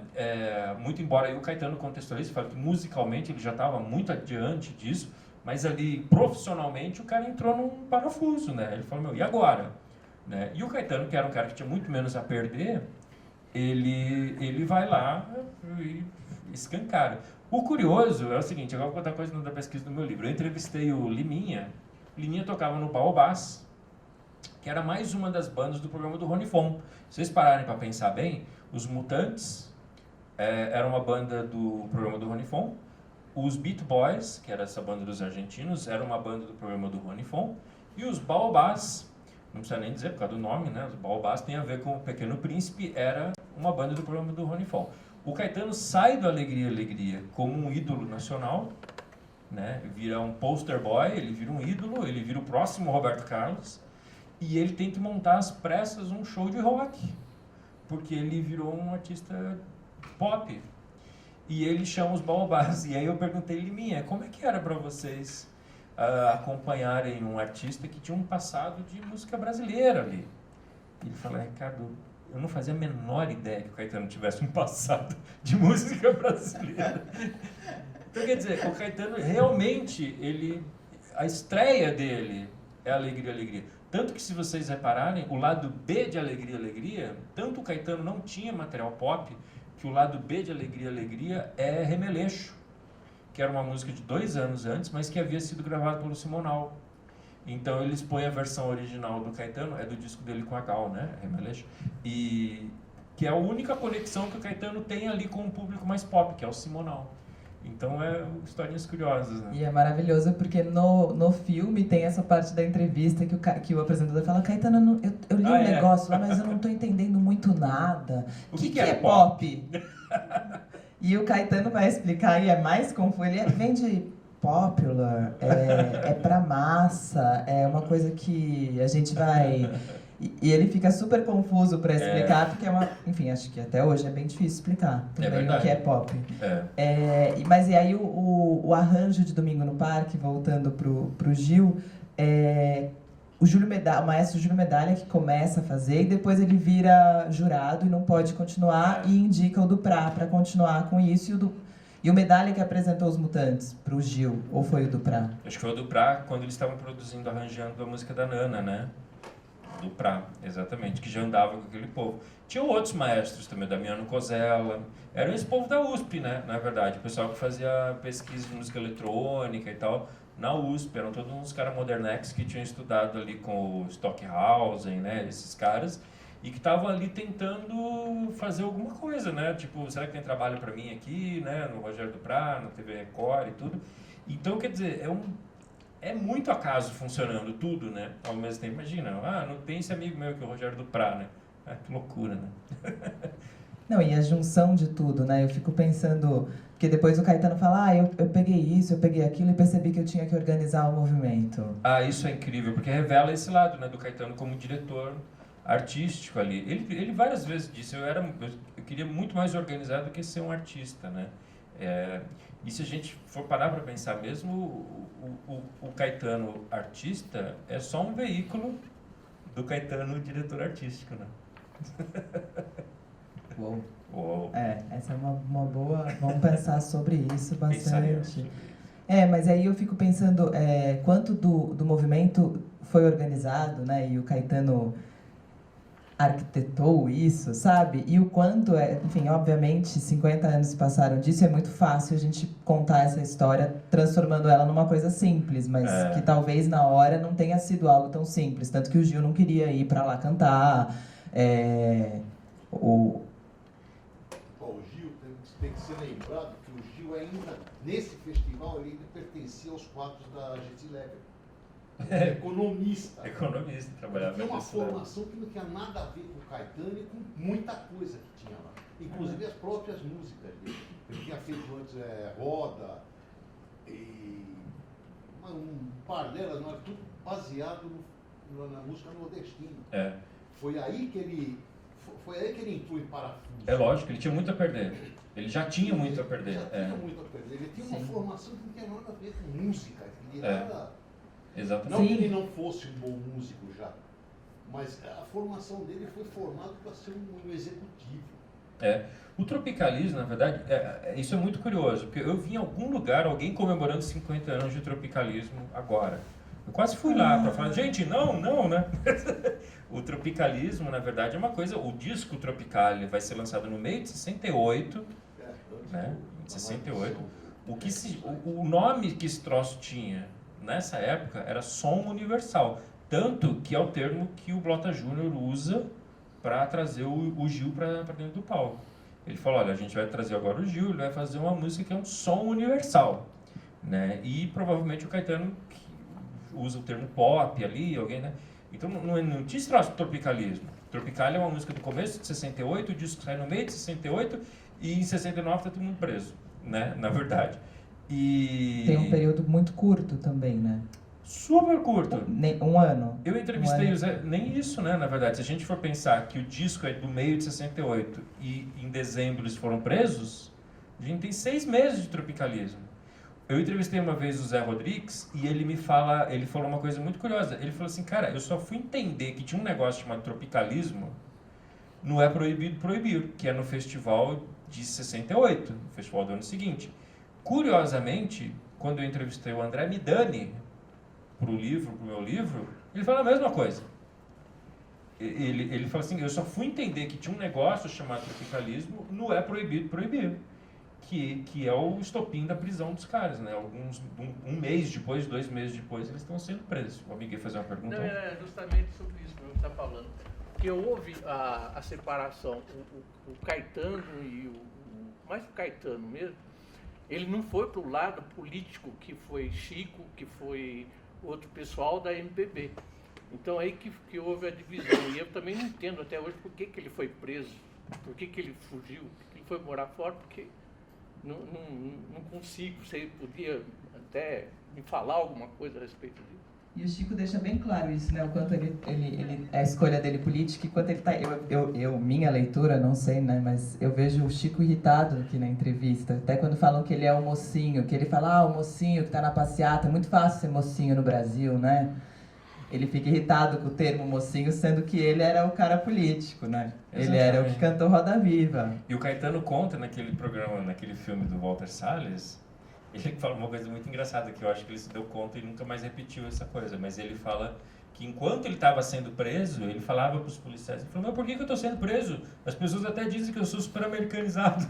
Muito embora aí o Caetano contextualize, fala que musicalmente ele já estava muito adiante disso, mas ali profissionalmente o cara entrou num parafuso, né? Ele falou, e agora? Né? E o Caetano, que era um cara que tinha muito menos a perder, ele vai lá e escancara. O curioso é o seguinte, agora vou contar coisa da pesquisa do meu livro. Eu entrevistei o Liminha. Liminha tocava no Baobás, que era mais uma das bandas do programa do Rony Fon. Se vocês pararem para pensar bem, os Mutantes era uma banda do programa do Rony Fon. Os Beat Boys, que era essa banda dos argentinos, era uma banda do programa do Rony Fon. E os Baobás, não precisa nem dizer por causa do nome, né? Os Baobás tem a ver com o Pequeno Príncipe, era uma banda do programa do Rony Fon. O Caetano sai do Alegria Alegria como um ídolo nacional, né? Vira um poster boy, ele vira um ídolo, ele vira o próximo Roberto Carlos, e ele tem que montar às pressas um show de rock, porque ele virou um artista pop. E ele chama os Baobás. E aí eu perguntei, Liminha, como é que era para vocês acompanharem um artista que tinha um passado de música brasileira ali? Ele falou, Ricardo, eu não fazia a menor ideia que o Caetano tivesse um passado de música brasileira. Então, quer dizer, o Caetano realmente, a estreia dele é Alegria, Alegria. Tanto que, se vocês repararem, o lado B de Alegria, Alegria, tanto o Caetano não tinha material pop, que o lado B de Alegria, Alegria é Remeleixo, que era uma música de 2 anos antes, mas que havia sido gravada pelo Simonal. Então eles põem a versão original do Caetano, é do disco dele com a Gal, né, Remeleixo, e que é a única conexão que o Caetano tem ali com o público mais pop, que é o Simonal. Então historinhas curiosas, né? E é maravilhoso porque no filme tem essa parte da entrevista que o apresentador fala, Caetano, eu li um negócio lá, mas eu não estou entendendo muito nada. O que é pop? E o Caetano vai explicar e é mais confuso. Ele vem de popular, é pra massa, é uma coisa que a gente vai... E ele fica super confuso para explicar, porque enfim, acho que até hoje é bem difícil explicar também o que é pop. Mas e aí o arranjo de Domingo no Parque, voltando pro Gil, o maestro Júlio Medalha que começa a fazer e depois ele vira jurado e não pode continuar e indica o Duprá para continuar com isso e o Medalha que apresentou os Mutantes pro Gil, ou foi o Duprá? Acho que foi o Duprá quando eles estavam produzindo, arranjando a música da Nana, né? Duprá, exatamente, que já andava com aquele povo. Tinham outros maestros também, Damiano Cosella, era esse povo da USP, né, na verdade, o pessoal que fazia pesquisa de música eletrônica e tal, na USP, eram todos uns caras modernex que tinham estudado ali com o Stockhausen, né, esses caras, e que estavam ali tentando fazer alguma coisa, né, tipo, será que tem trabalho para mim aqui, né, no Rogério Duprá, no TV Record e tudo. Então, quer dizer, é muito acaso funcionando tudo, né? Ao mesmo tempo, imagina, não tem esse amigo meu que é o Rogério Duprá, né? Que loucura, né? Não, e a junção de tudo, né? Eu fico pensando, porque depois o Caetano fala, eu peguei isso, eu peguei aquilo e percebi que eu tinha que organizar o movimento. Isso é incrível, porque revela esse lado, né, do Caetano como diretor artístico ali. Ele várias vezes disse, eu queria muito mais organizado do que ser um artista, né? E se a gente for parar para pensar mesmo, o Caetano artista é só um veículo do Caetano diretor artístico, né? Uou. Essa é uma boa... Vamos pensar sobre isso bastante. Mas aí eu fico pensando quanto do movimento foi organizado, né? E o Caetano arquitetou isso, sabe? E o quanto enfim, obviamente, 50 anos se passaram disso, é muito fácil a gente contar essa história transformando ela numa coisa simples, mas que talvez na hora não tenha sido algo tão simples, tanto que o Gil não queria ir para lá cantar. O Gil tem que ser lembrado que o Gil ainda, nesse festival, ele ainda pertencia aos quadros da Jessie Lever. economista. Economista, trabalhava Tinha uma nesse lado. formação que não tinha nada a ver com o Caetano e com muita coisa que tinha lá. Inclusive as próprias músicas dele. Ele tinha feito antes Roda e um par delas, não, tudo baseado na música nordestina. Foi aí que ele entrou em parafuso. É lógico, ele tinha muito a perder. Ele já tinha muito a perder. Já tinha muito a perder. Ele tinha uma formação que não tinha nada a ver com música. Ele era... Exatamente. Não que ele não fosse um bom músico já, mas a formação dele foi formada para ser um executivo. O tropicalismo, na verdade, isso é muito curioso, porque eu vi em algum lugar alguém comemorando 50 anos de tropicalismo agora. Eu quase fui lá para falar, gente, não, né? O tropicalismo, na verdade, é uma coisa, o disco Tropical vai ser lançado no meio de 68, né? Em 68. O nome que esse troço tinha nessa época era som universal, tanto que é o termo que o Blota Júnior usa para trazer o Gil para dentro do palco. Ele falou, olha, a gente vai trazer agora o Gil, ele vai fazer uma música que é um som universal, né? E provavelmente o Caetano usa o termo pop ali, alguém, né? Então não tinha esse troço de tropicalismo. Tropical é uma música do começo de 68, o disco sai no meio de 68 e em 69 tá todo mundo preso, né? Na verdade. E tem um período muito curto também, né? Super curto. Um ano. Eu entrevistei o Zé, nem isso, né, na verdade. Se a gente for pensar que o disco é do meio de 68 e em dezembro eles foram presos, a gente tem 6 meses de tropicalismo. Eu entrevistei uma vez o Zé Rodrigues e ele falou uma coisa muito curiosa. Ele falou assim, cara, eu só fui entender que tinha um negócio chamado tropicalismo no É Proibido Proibir, que é no festival de 68, no festival do ano seguinte. Curiosamente, quando eu entrevistei o André Midani pro meu livro, ele fala a mesma coisa. Ele fala assim, eu só fui entender que tinha um negócio chamado tropicalismo no É Proibido Proibir, que é o estopim da prisão dos caras, né? Um mês depois, 2 meses depois, eles estão sendo presos. O amigo ia fazer uma pergunta? Não, é justamente sobre isso que eu está falando. Porque houve a separação, o Caetano e mais o Caetano mesmo, ele não foi para o lado político, que foi Chico, que foi outro pessoal da MPB. Então aí que houve a divisão. E eu também não entendo até hoje por que ele foi preso, por que ele fugiu, por que ele foi morar fora, porque não consigo. Você podia até me falar alguma coisa a respeito disso? E o Chico deixa bem claro isso, né? O quanto a escolha dele política, e quanto ele tá... minha leitura, não sei, né? Mas eu vejo o Chico irritado aqui na entrevista. Até quando falam que ele é o mocinho, que ele fala, o mocinho que tá na passeata. É muito fácil ser mocinho no Brasil, né? Ele fica irritado com o termo mocinho, sendo que ele era o cara político, né? Exatamente. Ele era o que cantou Roda Viva. E o Caetano conta naquele programa, naquele filme do Walter Salles, ele fala uma coisa muito engraçada, que eu acho que ele se deu conta e nunca mais repetiu essa coisa, mas ele fala que enquanto ele estava sendo preso, ele falava para os policiais, ele falou, mas por que eu estou sendo preso? As pessoas até dizem que eu sou super americanizado.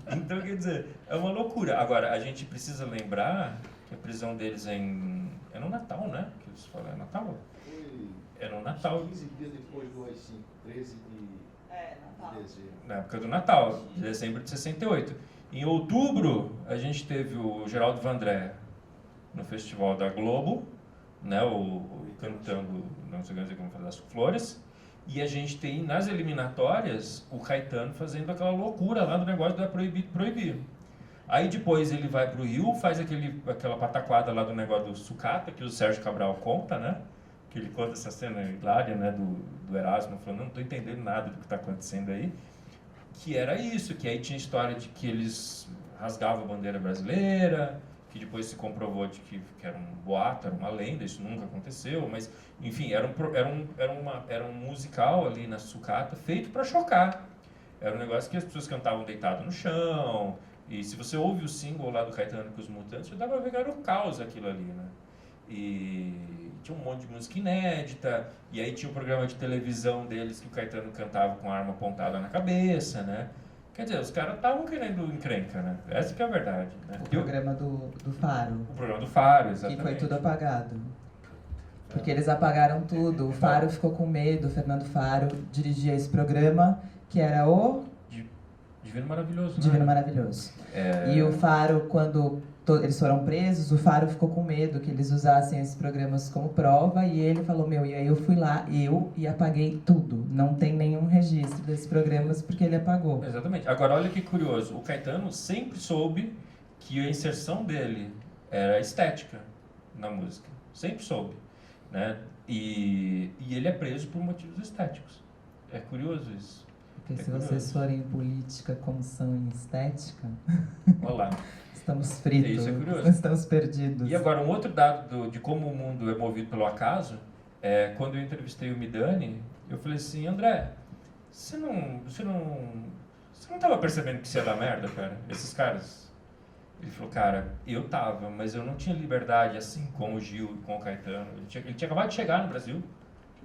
Então, quer dizer, é uma loucura. Agora, a gente precisa lembrar que a prisão deles é no Natal, né? Que eles falam, é Natal? É no Natal. 15 dias depois do AI-5, 13 de dezembro. Na época do Natal, de dezembro de 68. Em outubro, a gente teve o Geraldo Vandré no Festival da Globo, né, cantando, não sei como falar, das flores, e a gente tem nas eliminatórias o Caetano fazendo aquela loucura lá do negócio do É Proibido Proibir. Aí depois ele vai pro Rio, faz aquela pataquada lá do negócio do sucata, que o Sérgio Cabral conta, né? Que ele conta essa cena hilária, né, do Erasmo, falando, não estou entendendo nada do que está acontecendo aí. Que era isso, que aí tinha história de que eles rasgavam a bandeira brasileira, que depois se comprovou de que era um boato, era uma lenda, isso nunca aconteceu, mas, enfim, era um musical ali na sucata feito para chocar. Era um negócio que as pessoas cantavam deitado no chão, e se você ouve o single lá do Caetano com os Mutantes, você dá pra ver que era um caos aquilo ali, né? E tinha um monte de música inédita, e aí tinha um programa de televisão deles que o Caetano cantava com a arma apontada na cabeça, né? Quer dizer, os caras estavam querendo encrenca, né? Essa que é a verdade, né? O programa do Faro. O programa do Faro, exatamente. Que foi tudo apagado. Porque eles apagaram tudo. O Faro ficou com medo, o Fernando Faro dirigia esse programa, que era o... Divino Maravilhoso, né? Divino Maravilhoso. E o Faro, quando eles foram presos, o Faro ficou com medo que eles usassem esses programas como prova, e ele falou, e aí eu fui lá, e apaguei tudo. Não tem nenhum registro desses programas porque ele apagou. Exatamente. Agora, olha que curioso, o Caetano sempre soube que a inserção dele era estética na música. Sempre soube, né? E ele é preso por motivos estéticos. É curioso isso. Porque se vocês forem em política como são em estética, olha lá. Estamos fritos, Isso é curioso. Estamos perdidos. E agora, um outro dado de como o mundo é movido pelo acaso, quando eu entrevistei o Midani, eu falei assim, André, você não estava percebendo que isso ia dar merda, cara? Esses caras? Ele falou, cara, eu tava, mas eu não tinha liberdade assim com o Gil e com o Caetano. Ele tinha acabado de chegar no Brasil,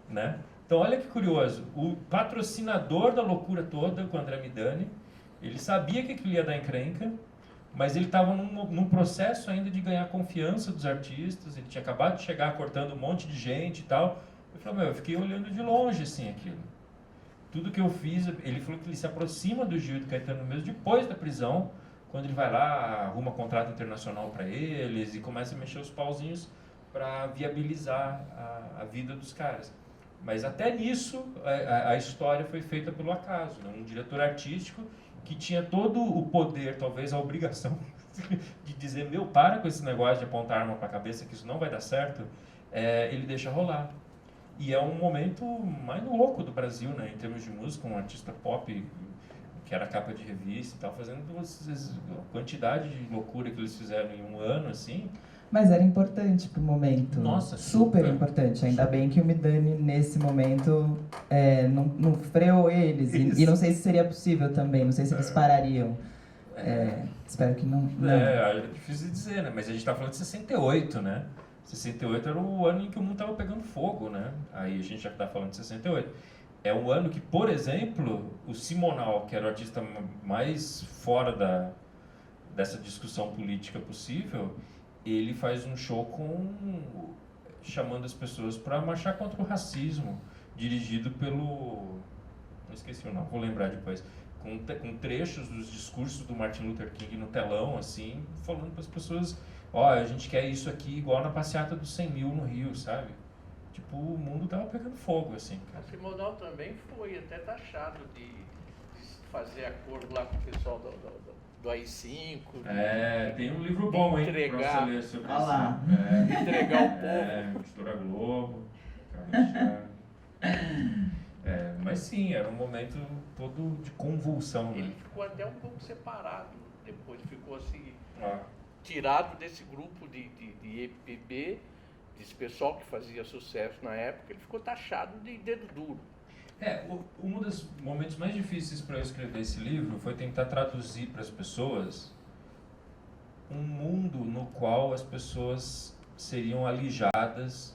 né? Então, olha que curioso, o patrocinador da loucura toda, com o André Midani, ele sabia que aquilo ia dar encrenca, mas ele estava num processo ainda de ganhar confiança dos artistas, ele tinha acabado de chegar cortando um monte de gente e tal. Ele falou, eu fiquei olhando de longe, assim, aquilo. Tudo que eu fiz, ele falou que ele se aproxima do Gil e do Caetano mesmo depois da prisão, quando ele vai lá, arruma contrato internacional para eles e começa a mexer os pauzinhos para viabilizar a vida dos caras. Mas até nisso, a história foi feita pelo acaso, né? Um diretor artístico que tinha todo o poder, talvez a obrigação, de dizer, para com esse negócio de apontar arma para a cabeça, que isso não vai dar certo, ele deixa rolar. E é um momento mais louco do Brasil, né? Em termos de música, um artista pop que era capa de revista e tal, fazendo a quantidade de loucura que eles fizeram em um ano, assim. Mas era importante pro momento. Nossa, super importante. Ainda bem que o Midani, nesse momento, não freou eles. E não sei se seria possível também, não sei se eles parariam. Espero que não. É difícil de dizer, né? Mas a gente tá falando de 68, né? 68 era o ano em que o mundo tava pegando fogo, né? Aí a gente já tá falando de 68. É um ano que, por exemplo, o Simonal, que era o artista mais fora dessa discussão política possível, ele faz um show chamando as pessoas para marchar contra o racismo, dirigido pelo... não esqueci o nome, vou lembrar depois. Com trechos dos discursos do Martin Luther King no telão, assim, falando para as pessoas, a gente quer isso aqui igual na passeata dos 100 mil no Rio, sabe? Tipo, o mundo tava pegando fogo, assim, cara. A Simonal também foi até taxado de fazer acordo lá com o pessoal do AI-5. Tem um livro bom, hein? Entregar. Pra você ler sobre isso. Lá. Entregar o povo. Editora Globo. Mas sim, era um momento todo de convulsão, né? Ele ficou até um pouco separado depois, ficou assim, tirado desse grupo de EPB, desse pessoal que fazia sucesso na época, ele ficou taxado de dedo duro. Um dos momentos mais difíceis para eu escrever esse livro foi tentar traduzir para as pessoas um mundo no qual as pessoas seriam alijadas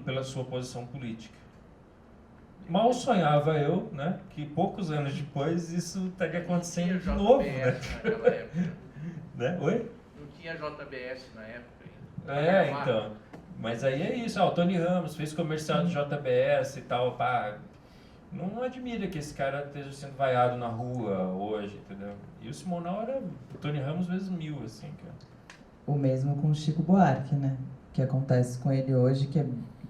pela sua posição política. Mal sonhava eu, né, que poucos anos depois isso estaria acontecendo de novo, né? Naquela época. Né? Oi? Não tinha JBS na época ainda. Então. Mas aí é isso, o Tony Ramos fez comercial do JBS e tal, pá. Não admira que esse cara esteja sendo vaiado na rua hoje, entendeu? E o Simonal era o Tony Ramos vezes 1000, assim, cara. O mesmo com o Chico Buarque, né? Que acontece com ele hoje, que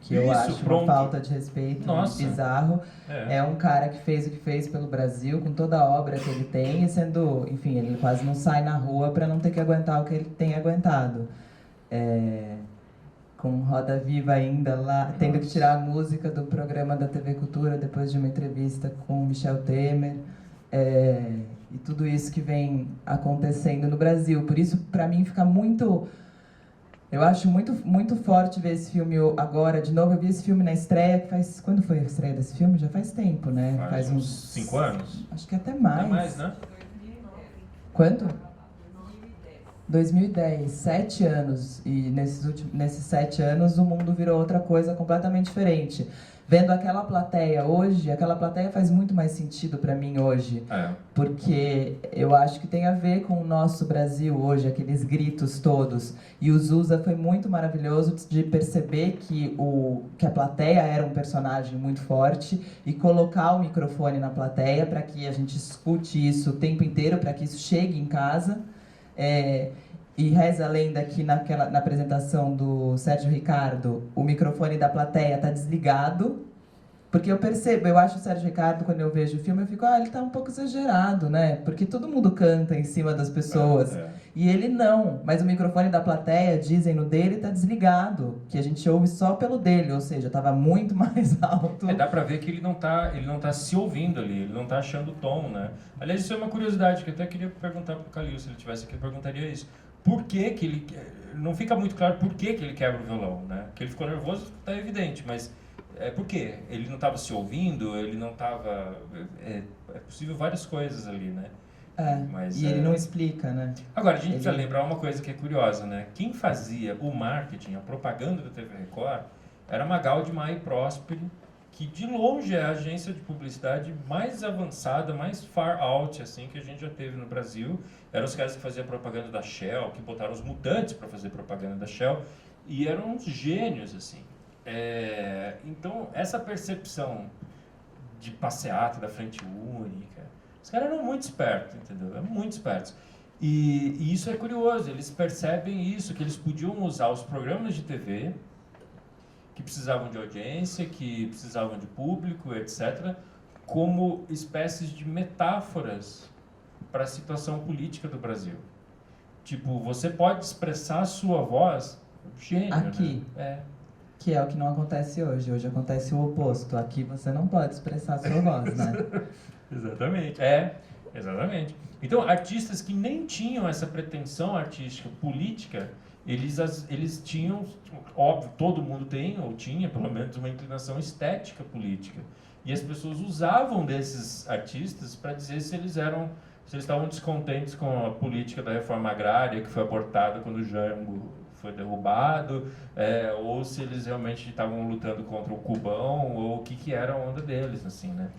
eu acho pronto. uma falta de respeito bizarro. É um cara que fez o que fez pelo Brasil, com toda a obra que ele tem, e sendo, enfim, ele quase não sai na rua para não ter que aguentar o que ele tem aguentado. Com Roda Viva ainda lá, tendo que tirar a música do programa da TV Cultura depois de uma entrevista com Michel Temer, e tudo isso que vem acontecendo no Brasil. Por isso, para mim, fica muito... Eu acho muito, muito forte ver esse filme agora, de novo. Eu vi esse filme na estreia, quando foi a estreia desse filme? Já faz tempo, né? Faz uns 5 anos? Acho que até mais. Até mais, né? Quanto? 2010, 7 anos. E nesses 7 anos o mundo virou outra coisa completamente diferente. Vendo aquela plateia hoje, aquela plateia faz muito mais sentido para mim hoje. Porque eu acho que tem a ver com o nosso Brasil hoje, aqueles gritos todos. E o Zusa foi muito maravilhoso de perceber que a plateia era um personagem muito forte e colocar o microfone na plateia para que a gente escute isso o tempo inteiro, para que isso chegue em casa. E reza a lenda que na apresentação do Sérgio Ricardo, o microfone da plateia está desligado, porque eu acho o Sérgio Ricardo, quando eu vejo o filme, eu fico, ele está um pouco exagerado, né? Porque todo mundo canta em cima das pessoas. E ele não, mas o microfone da plateia, dizem no dele, está desligado, que a gente ouve só pelo dele, ou seja, estava muito mais alto. Dá pra ver que ele não tá se ouvindo ali, ele não tá achando o tom, né? Aliás, isso é uma curiosidade que eu até queria perguntar pro Calil, se ele tivesse aqui, eu perguntaria isso. Por que ele... Não fica muito claro por que ele quebra o violão, né? Que ele ficou nervoso, tá evidente, mas... por quê? Ele não estava se ouvindo, ele não estava... É possível várias coisas ali, né? Mas, ele não explica, né? Agora, a gente precisa lembrar uma coisa que é curiosa, né? Quem fazia o marketing, a propaganda da TV Record, era Magaldi Mai Prosperi, que de longe é a agência de publicidade mais avançada, mais far out, assim, que a gente já teve no Brasil. Eram os caras que faziam propaganda da Shell, que botaram os mutantes para fazer propaganda da Shell, e eram uns gênios, assim. Então, essa percepção de passeata da frente única, os caras eram muito espertos, entendeu? Eram muito espertos. E isso é curioso, eles percebem isso, que eles podiam usar os programas de TV, que precisavam de audiência, que precisavam de público, etc., como espécies de metáforas para a situação política do Brasil. Tipo, você pode expressar a sua voz, gênio, aqui. Né? Que é o que não acontece hoje. Hoje acontece o oposto. Aqui você não pode expressar a sua voz, né? Exatamente. Exatamente. Então, artistas que nem tinham essa pretensão artística, política, eles tinham, óbvio, todo mundo tem, ou tinha, pelo menos, uma inclinação estética política. E as pessoas usavam desses artistas para dizer se eles estavam descontentes com a política da reforma agrária, que foi abortada quando o Jango foi derrubado, ou se eles realmente estavam lutando contra o Cubão, ou o que era a onda deles, assim, né?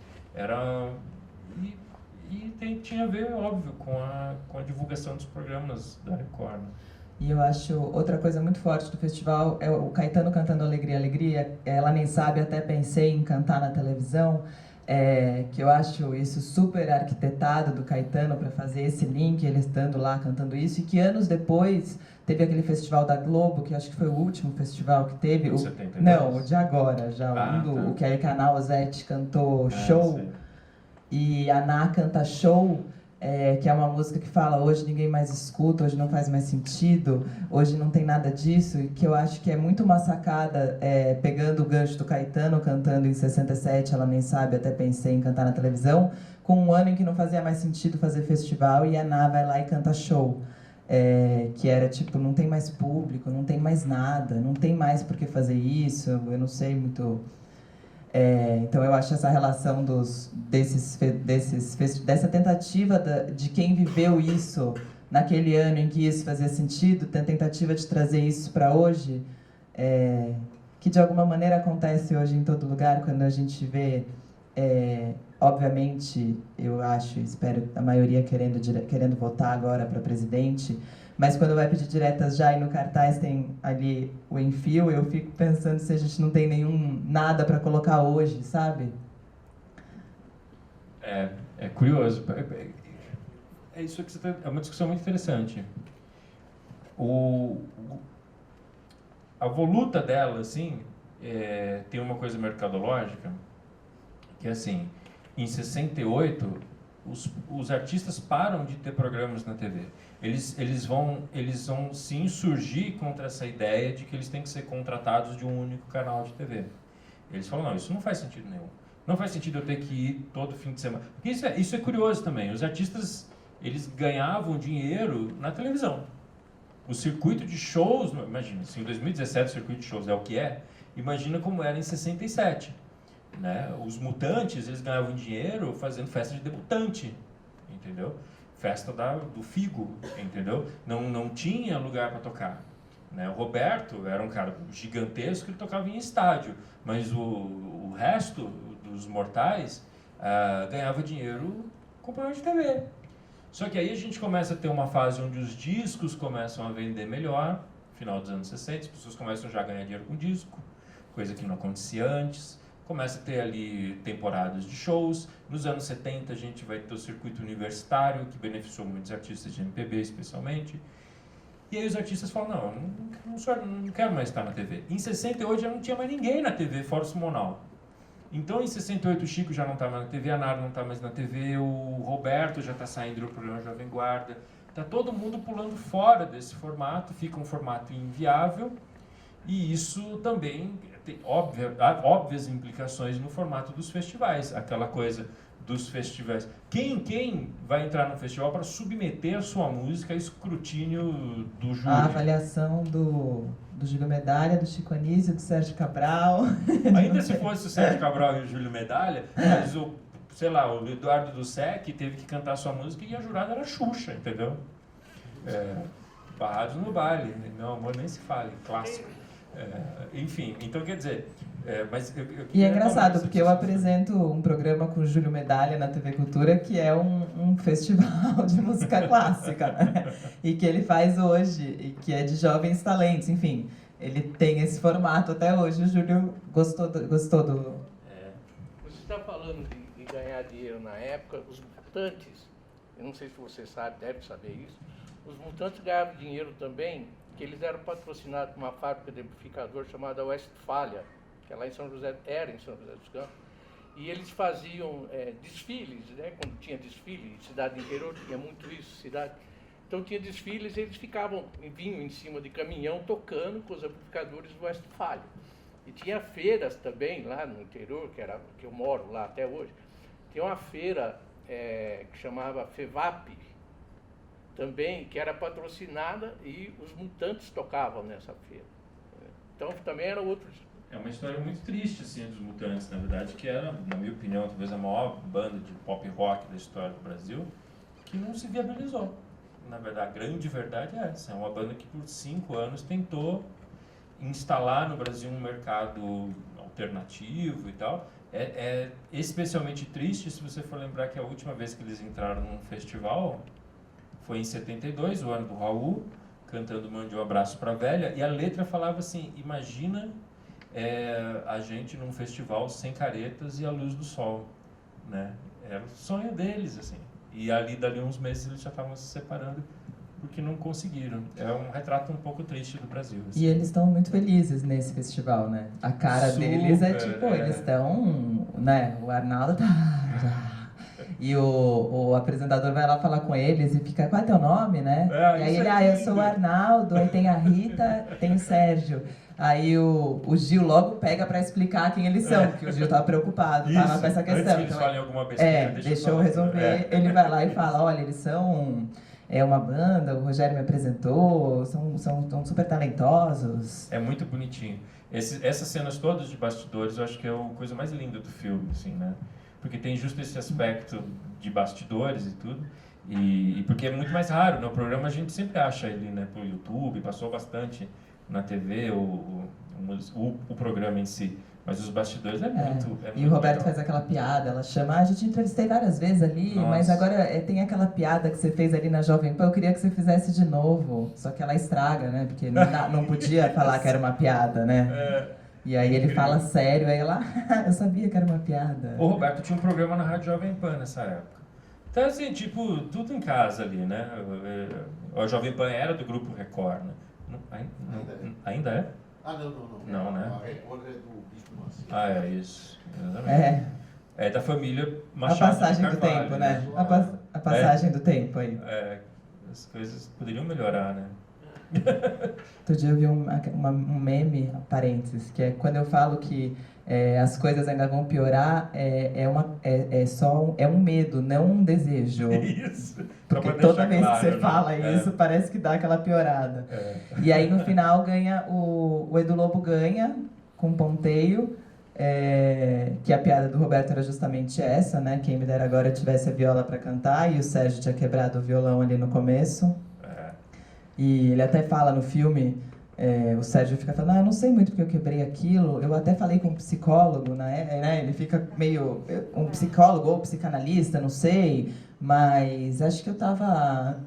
Tinha a ver, óbvio, com a divulgação dos programas da Record, né? E eu acho outra coisa muito forte do festival é o Caetano cantando Alegria, Alegria. Ela nem sabe, até pensei em cantar na televisão, que eu acho isso super arquitetado do Caetano para fazer esse link, ele estando lá cantando isso, e que anos depois teve aquele festival da Globo, que acho que foi o último festival que teve. Não, o de agora, já. O que a Canal Zete cantou Show, sim. E a Ná canta Show, que é uma música que fala hoje ninguém mais escuta, hoje não faz mais sentido, hoje não tem nada disso, e que eu acho que é muito uma sacada, pegando o gancho do Caetano cantando em 67, ela nem sabe, até pensei em cantar na televisão, com um ano em que não fazia mais sentido fazer festival, e a Ná vai lá e canta Show. Que era tipo, não tem mais público, não tem mais nada, não tem mais por que fazer isso, eu não sei muito... então eu acho essa relação dessa tentativa de quem viveu isso naquele ano em que isso fazia sentido, a tentativa de trazer isso para hoje, que de alguma maneira acontece hoje em todo lugar, quando a gente vê, obviamente, eu acho, espero a maioria querendo votar agora para presidente, mas quando vai pedir diretas já e no cartaz tem ali o Enfio, eu fico pensando se a gente não tem nada para colocar hoje, sabe? É curioso. Isso que é uma discussão muito interessante. A voluta dela, assim, tem uma coisa mercadológica, que assim, em 68, os artistas param de ter programas na TV. Eles vão se insurgir contra essa ideia de que eles têm que ser contratados de um único canal de TV. Eles falam, não, isso não faz sentido nenhum. Não faz sentido eu ter que ir todo fim de semana. Porque isso é curioso também. Os artistas, eles ganhavam dinheiro na televisão. O circuito de shows, imagina, se em 2017 o circuito de shows é o que é, imagina como era em 67. Né? Os Mutantes, eles ganhavam dinheiro fazendo festa de debutante, entendeu? Festa do Figo, entendeu? Não tinha lugar para tocar. né? O Roberto era um cara gigantesco, ele tocava em estádio, mas o resto dos mortais ganhava dinheiro com programa de TV. Só que aí a gente começa a ter uma fase onde os discos começam a vender melhor, final dos anos 60, as pessoas começam já a ganhar dinheiro com disco, coisa que não acontecia antes. Começa a ter ali temporadas de shows. Nos anos 70 a gente vai ter o circuito universitário, que beneficiou muitos artistas de MPB especialmente. E aí os artistas falam, não quero mais estar na TV. Em 68 já não tinha mais ninguém na TV, fora o Simonal. Então, em 68, o Chico já não está mais na TV, a Nara não está mais na TV, o Roberto já está saindo do programa Jovem Guarda. Está todo mundo pulando fora desse formato, fica um formato inviável, e isso também tem óbvias implicações no formato dos festivais. Aquela coisa dos festivais. Quem vai entrar no festival para submeter a sua música a escrutínio do júri? A avaliação do Júlio Medalha, do Chico Anísio, do Sérgio Cabral. Ainda se fosse o Sérgio Cabral e o Júlio Medalha, mas o Eduardo Dussek teve que cantar sua música e a jurada era Xuxa, entendeu? Barrados no baile, meu amor, nem se fale, clássico. Enfim, então quer dizer... E é engraçado, porque eu apresento um programa com o Júlio Medalha na TV Cultura, que é um festival de música clássica, né? E que ele faz hoje, e que é de jovens talentos, enfim. Ele tem esse formato até hoje. O Júlio gostou do... Você está falando de ganhar dinheiro na época, os Mutantes, eu não sei se você sabe, deve saber isso, os Mutantes ganhavam dinheiro também, que eles eram patrocinados por uma fábrica de amplificador chamada Westfalia, que é lá em São José, era em São José dos Campos, e eles faziam desfiles, né? Quando tinha desfile, cidade interior tinha muito isso, cidade. Então tinha desfiles e eles vinham em cima de caminhão tocando com os amplificadores do Westfalia. E tinha feiras também lá no interior, que eu moro lá até hoje. Tinha uma feira que chamava FEVAP, também, que era patrocinada, e os Mutantes tocavam nessa feira. Então também era outros... É uma história muito triste, assim, dos Mutantes, na verdade, que era, na minha opinião, talvez a maior banda de pop rock da história do Brasil, que não se viabilizou. Na verdade, a grande verdade é essa. É uma banda que por 5 anos tentou instalar no Brasil um mercado alternativo e tal. É especialmente triste se você for lembrar que a última vez que eles entraram num festival foi em 72, o ano do Raul, cantando Mande um Abraço Pra Velha, e a letra falava assim, imagina... a gente num festival sem caretas e a luz do sol, né? Era o sonho deles, assim. E dali uns meses eles já estavam se separando porque não conseguiram. É um retrato um pouco triste do Brasil. Assim. E eles estão muito felizes nesse festival, né? A cara deles é tipo, eles estão, né? O Arnaldo tá... E o apresentador vai lá falar com eles e fica, qual é teu nome, né? E aí ele, eu sou o Arnaldo, aí tem a Rita, tem o Sérgio. Aí o Gil logo pega para explicar quem eles são, porque o Gil estava preocupado, estava com essa questão. Antes que eles falem alguma besteira, deixa eu resolver. Ele vai lá e fala, olha, eles são uma banda, o Rogério me apresentou, são super talentosos. É muito bonitinho. Essas cenas todas de bastidores, eu acho que é a coisa mais linda do filme, assim, né? Porque tem justo esse aspecto de bastidores e tudo, e porque é muito mais raro, né? O programa a gente sempre acha ele, né, pelo YouTube, passou bastante na TV, o programa em si, mas os bastidores é muito E o Roberto legal. faz aquela piada, ela chama, a gente entrevistei várias vezes ali, Nossa. Mas agora tem aquela piada que você fez ali na Jovem Pan, eu queria que você fizesse de novo, só que ela estraga, né, porque não podia falar que era uma piada, né. E aí ele fala sério, aí ela, eu sabia que era uma piada. O Roberto tinha um programa na Rádio Jovem Pan nessa época. Então, assim, tipo, tudo em casa ali, né, a Jovem Pan era do Grupo Record, né. Ainda é? Não, né? A Record é do Bispo Macedo. É isso. Exatamente. É da família Machado. A passagem de Carvalho, do tempo, né? A passagem do tempo aí. As coisas poderiam melhorar, né? Outro dia eu vi um meme, parênteses, que é quando eu falo que as coisas ainda vão piorar, é um medo, não um desejo. Isso. Porque toda vez que você fala isso, parece que dá aquela piorada. E aí no final ganha o Edu Lobo ganha com ponteio, que a piada do Roberto era justamente essa, né? Quem me dera agora tivesse a viola para cantar, e o Sérgio tinha quebrado o violão ali no começo. E ele até fala no filme o Sérgio fica falando, eu não sei muito porque eu quebrei aquilo, eu até falei com um psicólogo, né? Ele fica meio, um psicólogo ou psicanalista, não sei, mas acho que eu tava...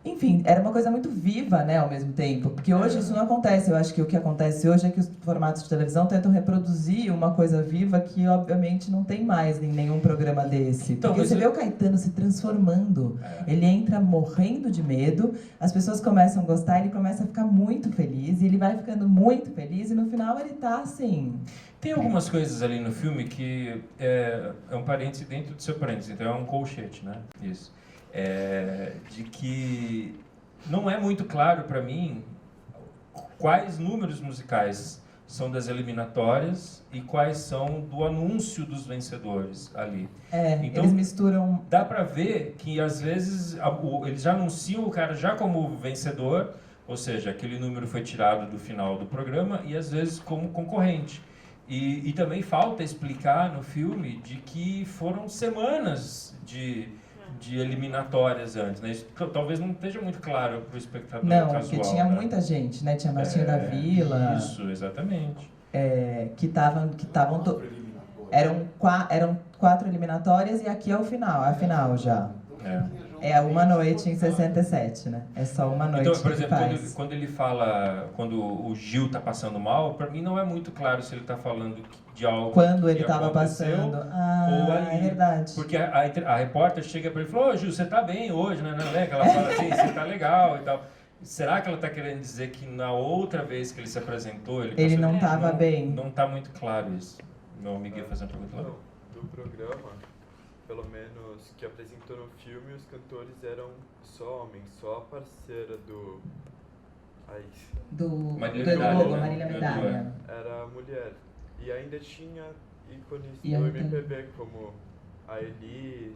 Enfim, era uma coisa muito viva, né, ao mesmo tempo, porque hoje isso não acontece. Eu acho que o que acontece hoje é que os formatos de televisão tentam reproduzir uma coisa viva que, obviamente, não tem mais em nenhum programa desse. Então, porque você vê o Caetano se transformando, ele entra morrendo de medo, as pessoas começam a gostar, ele começa a ficar muito feliz, e ele vai ficando muito feliz, e no final ele tá assim... Tem algumas coisas ali no filme que é um parêntese dentro do seu parêntese, então é um colchete, né? Isso. De que não é muito claro para mim quais números musicais são das eliminatórias e quais são do anúncio dos vencedores ali. Então, eles misturam... Dá para ver que às vezes eles já anunciam o cara já como vencedor, ou seja, aquele número foi tirado do final do programa, e às vezes como concorrente. E também falta explicar no filme de que foram semanas de eliminatórias antes, né? Isso talvez não esteja muito claro para o espectador casual. Não, porque tinha muita gente, né? Tinha Martinho da Vila... Isso, exatamente. Que estavam eram 4 eliminatórias, e aqui é o final, a final já. É uma noite em 67, né? É só uma noite. Então, por exemplo, faz. quando ele fala, quando o Gil tá passando mal, para mim não é muito claro se ele tá falando de algo quando ele que estava passando. ou ali. É verdade. Porque a repórter chega para ele e fala, ô Gil, você tá bem hoje, né? Não é que ela fala assim, você tá legal e tal. Será que ela está querendo dizer que na outra vez que ele se apresentou, ele não estava bem? Não está muito claro isso. Meu amigo ia fazer uma pergunta lá. Do programa, pelo menos que apresentou no filme, os cantores eram só homens, só a parceira do Marília Medalha. Era mulher. E ainda tinha ícones E do ainda... MPB, como a Elis,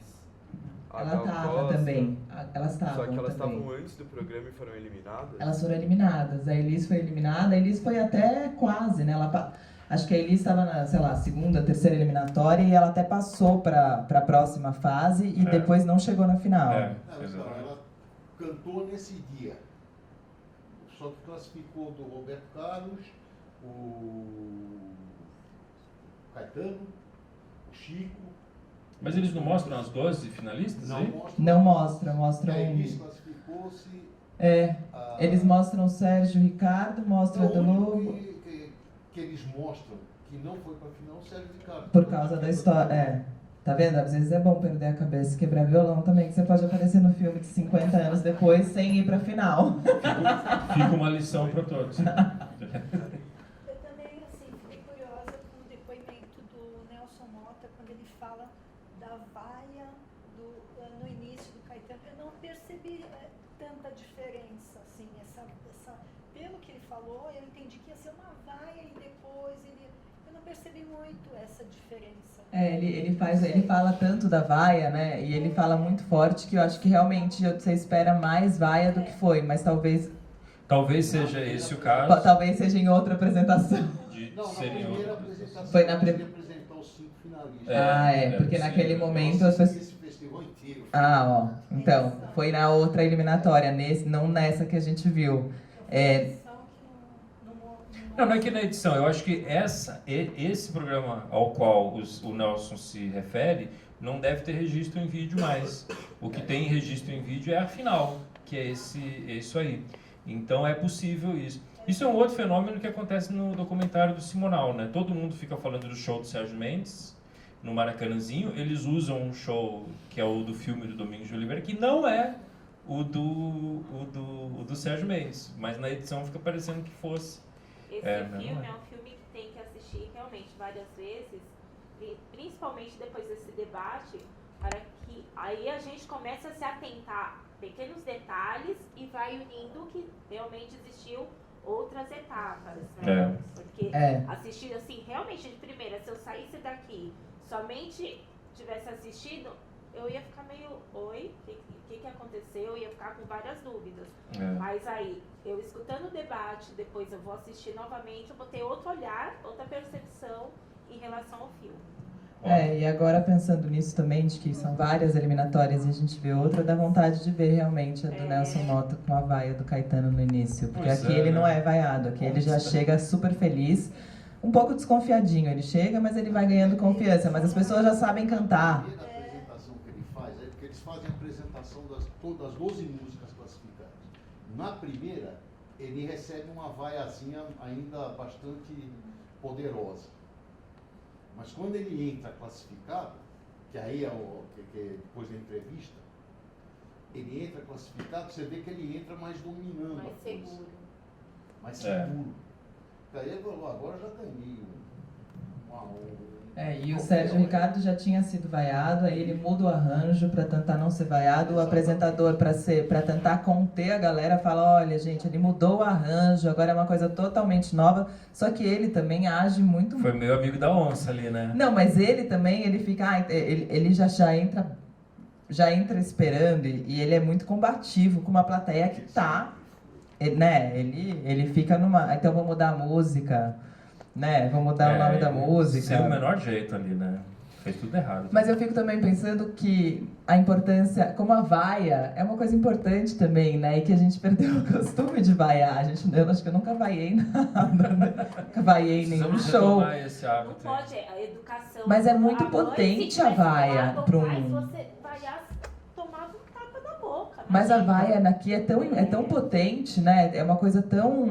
a ela Gal estava Costa. também. Elas estavam. Só que elas também. estavam antes do programa e foram eliminadas? Elas foram eliminadas. A Elis foi eliminada. A Elis foi até quase, né? Acho que a Elis estava na, sei lá, segunda, terceira eliminatória, e ela até passou para a próxima fase e depois não chegou na final. Ela cantou nesse dia. Só que classificou do Roberto Carlos, o Caetano, o Chico. Mas eles não mostram as 12 finalistas? Não mostram. A Elis classificou-se. Eles mostram o Sérgio Ricardo, mostram do Lobo. Que eles mostram que não foi para a final, o Sérgio Ricardo. Por causa da história. Tá vendo? Às vezes é bom perder a cabeça e quebrar violão também, que você pode aparecer no filme de 50 anos depois sem ir pra final. Fica uma lição para todos. Eu também, assim, fiquei curiosa com o depoimento do Nelson Mota, quando ele fala da vaia no início do Caetano. Eu não percebi tanta diferença, assim, pelo que ele falou, eu entendi que ia ser uma vaia e depois eu não percebi muito essa diferença. Ele fala tanto da vaia, né? E ele fala muito forte que eu acho que realmente você espera mais vaia do que foi, mas talvez seja esse o caso. Talvez seja em outra apresentação. Na primeira apresentação. Foi na primeira apresentar os 5 finalistas. Porque naquele momento as pessoas... Esse festival inteiro. Então, foi na outra eliminatória, não nessa que a gente viu. Não é que na edição, eu acho que esse programa ao qual o Nelson se refere não deve ter registro em vídeo mais. O que tem registro em vídeo é a final, que é isso aí. Então é possível isso. Isso é um outro fenômeno que acontece no documentário do Simonal, né? Todo mundo fica falando do show do Sérgio Mendes no Maracanãzinho. Eles usam um show que é o do filme do Domingos de Oliveira, que não é o do Sérgio Mendes, mas na edição fica parecendo que fosse. Esse filme é um filme que tem que assistir realmente várias vezes, principalmente depois desse debate, para que aí a gente comece a se atentar a pequenos detalhes e vai unindo que realmente existiu outras etapas, né? Porque assistir assim, realmente de primeira, se eu saísse daqui, somente tivesse assistido, eu ia ficar meio, oi, o que aconteceu? Eu ia ficar com várias dúvidas. Mas aí, eu escutando o debate, depois eu vou assistir novamente, eu vou ter outro olhar, outra percepção em relação ao filme. E agora pensando nisso também, de que são várias eliminatórias e a gente vê outra, dá vontade de ver realmente a do Nelson Mota com a vaia do Caetano no início. Porque Pois aqui é, ele né? não é vaiado, aqui ele já chega super feliz, um pouco desconfiadinho. Ele chega, mas ele vai ganhando confiança, mas as pessoas já sabem cantar. A primeira apresentação que ele faz é porque eles fazem a apresentação das todas as 12 músicas classificadas. Na primeira, ele recebe uma vaiazinha ainda bastante poderosa. Mas quando ele entra classificado, que aí é depois da entrevista, ele entra classificado, você vê que ele entra mais dominando Mais a coisa. seguro. Mais seguro. Daí ele falou, agora já ganhei E o Sérgio Ricardo já tinha sido vaiado, aí ele muda o arranjo para tentar não ser vaiado. O apresentador, para tentar conter a galera, fala: olha, gente, ele mudou o arranjo, agora é uma coisa totalmente nova. Só que ele também age muito. Foi meio amigo da onça ali, né? Não, mas ele também, ele fica. Ele já entra esperando, e ele é muito combativo com uma plateia que tá. Ele fica numa. Então vamos mudar a música. Vamos mudar o nome da música. Sem o menor jeito ali, né? Fez tudo errado. Mas eu fico também pensando que a importância, como a vaia, é uma coisa importante também, né? E que a gente perdeu o costume de vaiar. Eu acho que eu nunca vaiei nada, né? Nunca vaiei nenhum Precisamos show. retomar esse Não hábito. pode, a educação. Mas é muito A mãe, potente se a tivesse vaia falado pra um- mais, você vaiasse, tomava um tapa na boca. Mas a imagina. vaia aqui é tão potente, né? É uma coisa tão...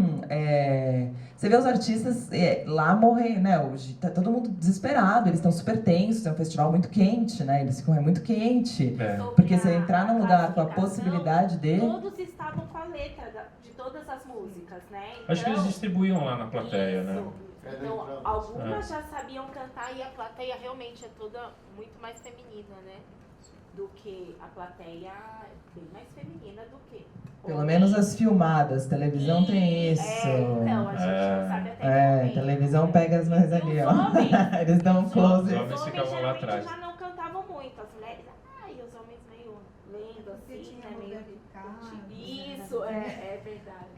Você vê os artistas lá morrer, né? Hoje tá todo mundo desesperado, eles estão super tensos, é um festival muito quente, né? Eles ficam muito quente. Sobre Porque você a entrar num lugar com a classificação, possibilidade de... Todos estavam com a letra de todas as músicas, né? Acho que eles distribuíam lá na plateia, né? Isso. Então, algumas já sabiam cantar e a plateia realmente é toda muito mais feminina, né? Do que a plateia é bem mais feminina do que. Pelo homem. menos as filmadas, televisão tem isso. Então, a gente não sabe até que momento. Televisão pega as mais E ali, os ó. homens? Eles dão um close. Os homens ficavam lá geralmente atrás. já não cantavam muito, as mulheres, e os homens meio lendo Porque assim, tinha né? Meio Roberto Carlos, isso, é verdade.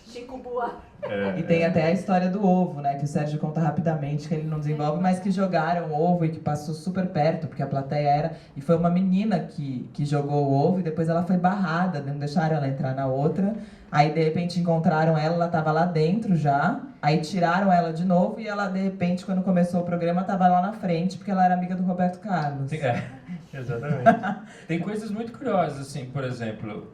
Chico Buarque. E tem até a história do ovo, né? Que o Sérgio conta rapidamente, que ele não desenvolve, mas que jogaram o ovo e que passou super perto, porque a plateia era... E foi uma menina que jogou o ovo e depois ela foi barrada, não deixaram ela entrar na outra. Aí, de repente, encontraram ela tava lá dentro já. Aí tiraram ela de novo e ela, de repente, quando começou o programa, tava lá na frente, porque ela era amiga do Roberto Carlos. Exatamente. Tem coisas muito curiosas, assim, por exemplo...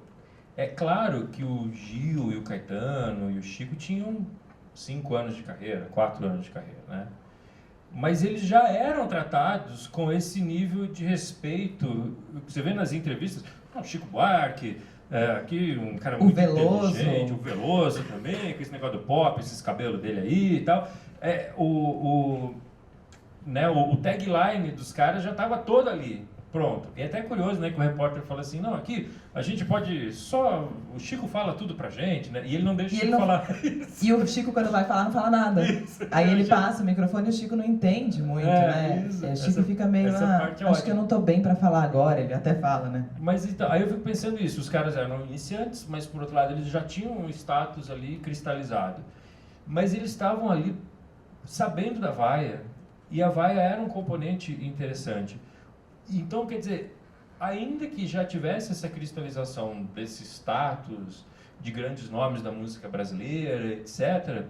É claro que o Gil e o Caetano e o Chico tinham 5 anos de carreira, 4 anos de carreira, né? Mas eles já eram tratados com esse nível de respeito. Você vê nas entrevistas, o Chico Buarque, aqui um cara muito inteligente, o Veloso também, com esse negócio do pop, esses cabelos dele aí e tal. O tagline dos caras já estava todo ali. Pronto. E é até curioso, né, que o repórter fala assim, não, aqui a gente pode só... O Chico fala tudo pra gente, né? E ele não deixa o Chico falar isso. E o Chico, quando vai falar, não fala nada. Isso. Aí ele passa o microfone e o Chico não entende muito, né? Isso. O Chico fica meio, acho que eu não tô bem pra falar agora, ele até fala, né? Mas então, aí eu fico pensando isso, os caras eram iniciantes, mas por outro lado eles já tinham um status ali cristalizado. Mas eles estavam ali sabendo da vaia, e a vaia era um componente interessante. Então, quer dizer, ainda que já tivesse essa cristalização desse status de grandes nomes da música brasileira, etc.,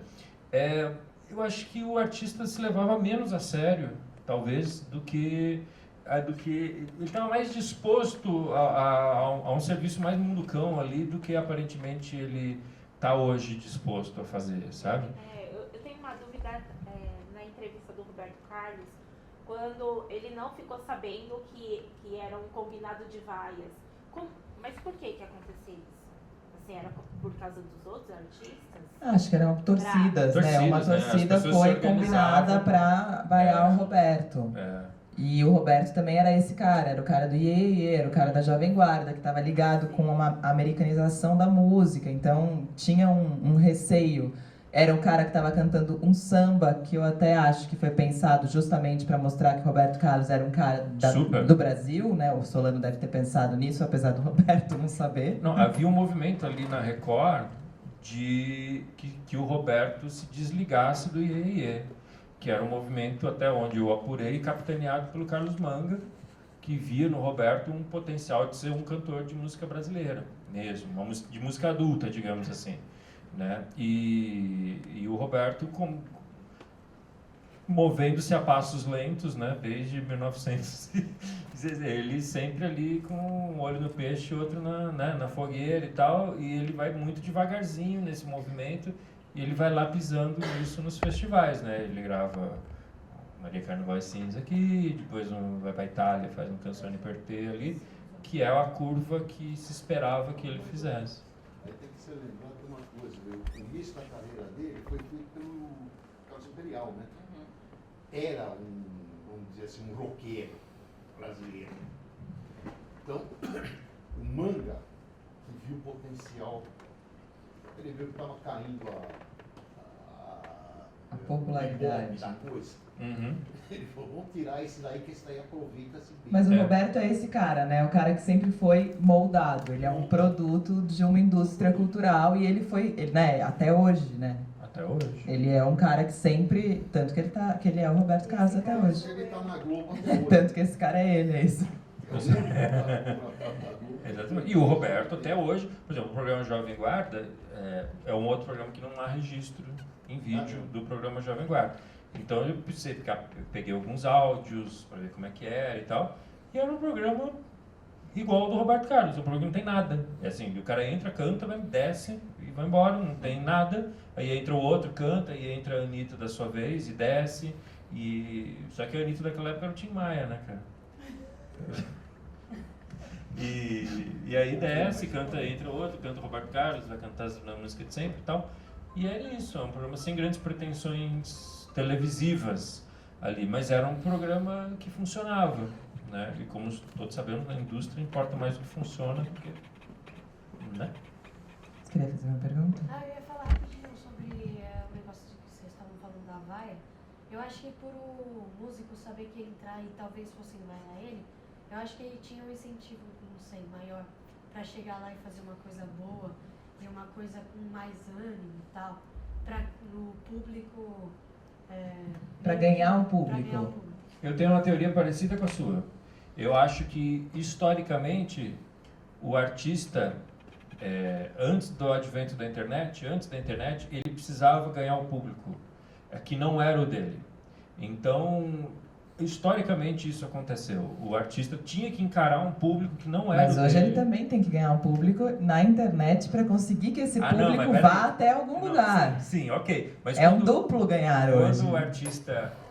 eu acho que o artista se levava menos a sério, talvez, do que ele estava mais disposto a um serviço mais munducão ali do que aparentemente ele está hoje disposto a fazer, sabe? Eu tenho uma dúvida na entrevista do Roberto Carlos, quando ele não ficou sabendo que era um combinado de vaias. Mas por que aconteceu isso? Assim, era por causa dos outros artistas? Acho que eram torcidas, né? Uma torcida As pessoas foi se organizavam. combinada para vaiar o Roberto. É. E o Roberto também era esse cara, era o cara do Iê, Iê, era o cara da Jovem Guarda, que estava ligado com uma americanização da música, então tinha um receio. Era um cara que estava cantando um samba, que eu até acho que foi pensado justamente para mostrar que o Roberto Carlos era um cara do Brasil, né? O Solano deve ter pensado nisso, apesar do Roberto não saber. Não, havia um movimento ali na Record de que o Roberto se desligasse do Iê Iê. que era um movimento, até onde eu apurei, capitaneado pelo Carlos Manga, que via no Roberto um potencial de ser um cantor de música brasileira mesmo, de música adulta, digamos assim, né? E o Roberto, movendo-se a passos lentos, né? Desde 1900, ele sempre ali com um olho no peixe, outro na fogueira e tal, e ele vai muito devagarzinho nesse movimento, e ele vai lá pisando isso nos festivais, né? Ele grava Maria Carnaval e Cinza aqui, depois vai para a Itália, faz uma Canzone per te ali, que é a curva que se esperava que ele fizesse. Aí tem que ser lembrado de uma coisa, o início da carreira dele foi feito pelo Carlos Imperial, né? Era vamos dizer assim, um roqueiro brasileiro. Então, o Manga, que viu o potencial, ele viu que estava caindo A popularidade da coisa. Uhum. Ele falou, vamos tirar esse daí, que esse daí aproveita-se bem. Mas o Roberto é esse cara, né? O cara que sempre foi moldado. Ele é um produto de uma indústria cultural e ele foi, né? Até hoje, né? Até hoje. Ele é um cara que sempre, tanto que ele é o Roberto Carlos até hoje. Ele está na Globo até hoje. Tanto que esse cara é ele, é isso. Exatamente. E o Roberto, até hoje, por exemplo, o programa Jovem Guarda é um outro programa que não há registro em vídeo do programa Jovem Guarda. Então eu peguei alguns áudios para ver como é que era e tal, e era um programa igual ao do Roberto Carlos, um programa que não tem nada. É assim, o cara entra, canta, desce e vai embora, não tem nada. Aí entra o outro, canta, e entra a Anitta da sua vez e desce. Só que a Anitta daquela época era o Tim Maia, né, cara? E aí desce, canta, entra outro, canta o Roberto Carlos, vai cantar a música de sempre e tal. E era isso, é um programa sem grandes pretensões televisivas ali, mas era um programa que funcionava, né? E como todos sabemos, na indústria importa mais o que funciona do que, né? Você queria fazer uma pergunta? Eu ia falar rapidinho sobre o negócio que vocês estavam falando da vaia. Eu acho que por o músico saber que entrar e talvez fossem vaiar ele, eu acho que ele tinha um incentivo, não sei, maior para chegar lá e fazer uma coisa boa e uma coisa com mais ânimo e tal, para o público... Para ganhar o público. Eu tenho uma teoria parecida com a sua. Eu acho que, historicamente, o artista, antes do advento da internet, ele precisava ganhar o público, que não era o dele. Então, historicamente, isso aconteceu. O artista tinha que encarar um público que não era o dele. Mas hoje ele também tem que ganhar um público na internet para conseguir que esse público vá até algum lugar. Sim, ok. Mas um duplo ganhar hoje.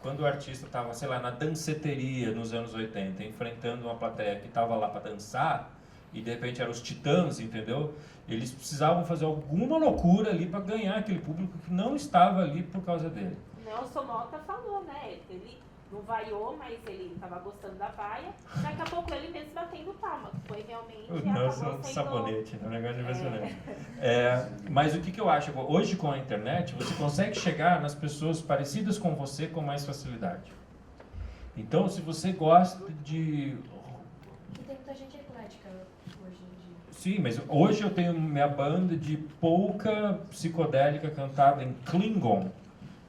Quando o artista estava, sei lá, na danceteria nos anos 80, enfrentando uma plateia que estava lá para dançar, e de repente eram os Titãs, entendeu? Eles precisavam fazer alguma loucura ali para ganhar aquele público que não estava ali por causa dele. Nelson Mota falou, né? Ele não vaiou, mas ele estava gostando da vaia. Daqui a pouco ele mesmo batendo palma. Foi realmente... O Nelson Sabonete, é um negócio impressionante. Mas o que eu acho? Hoje, com a internet, você consegue chegar nas pessoas parecidas com você com mais facilidade. Então, se você gosta de... Tem muita gente eclética hoje em dia. Sim, mas hoje eu tenho minha banda de polka psicodélica cantada em Klingon.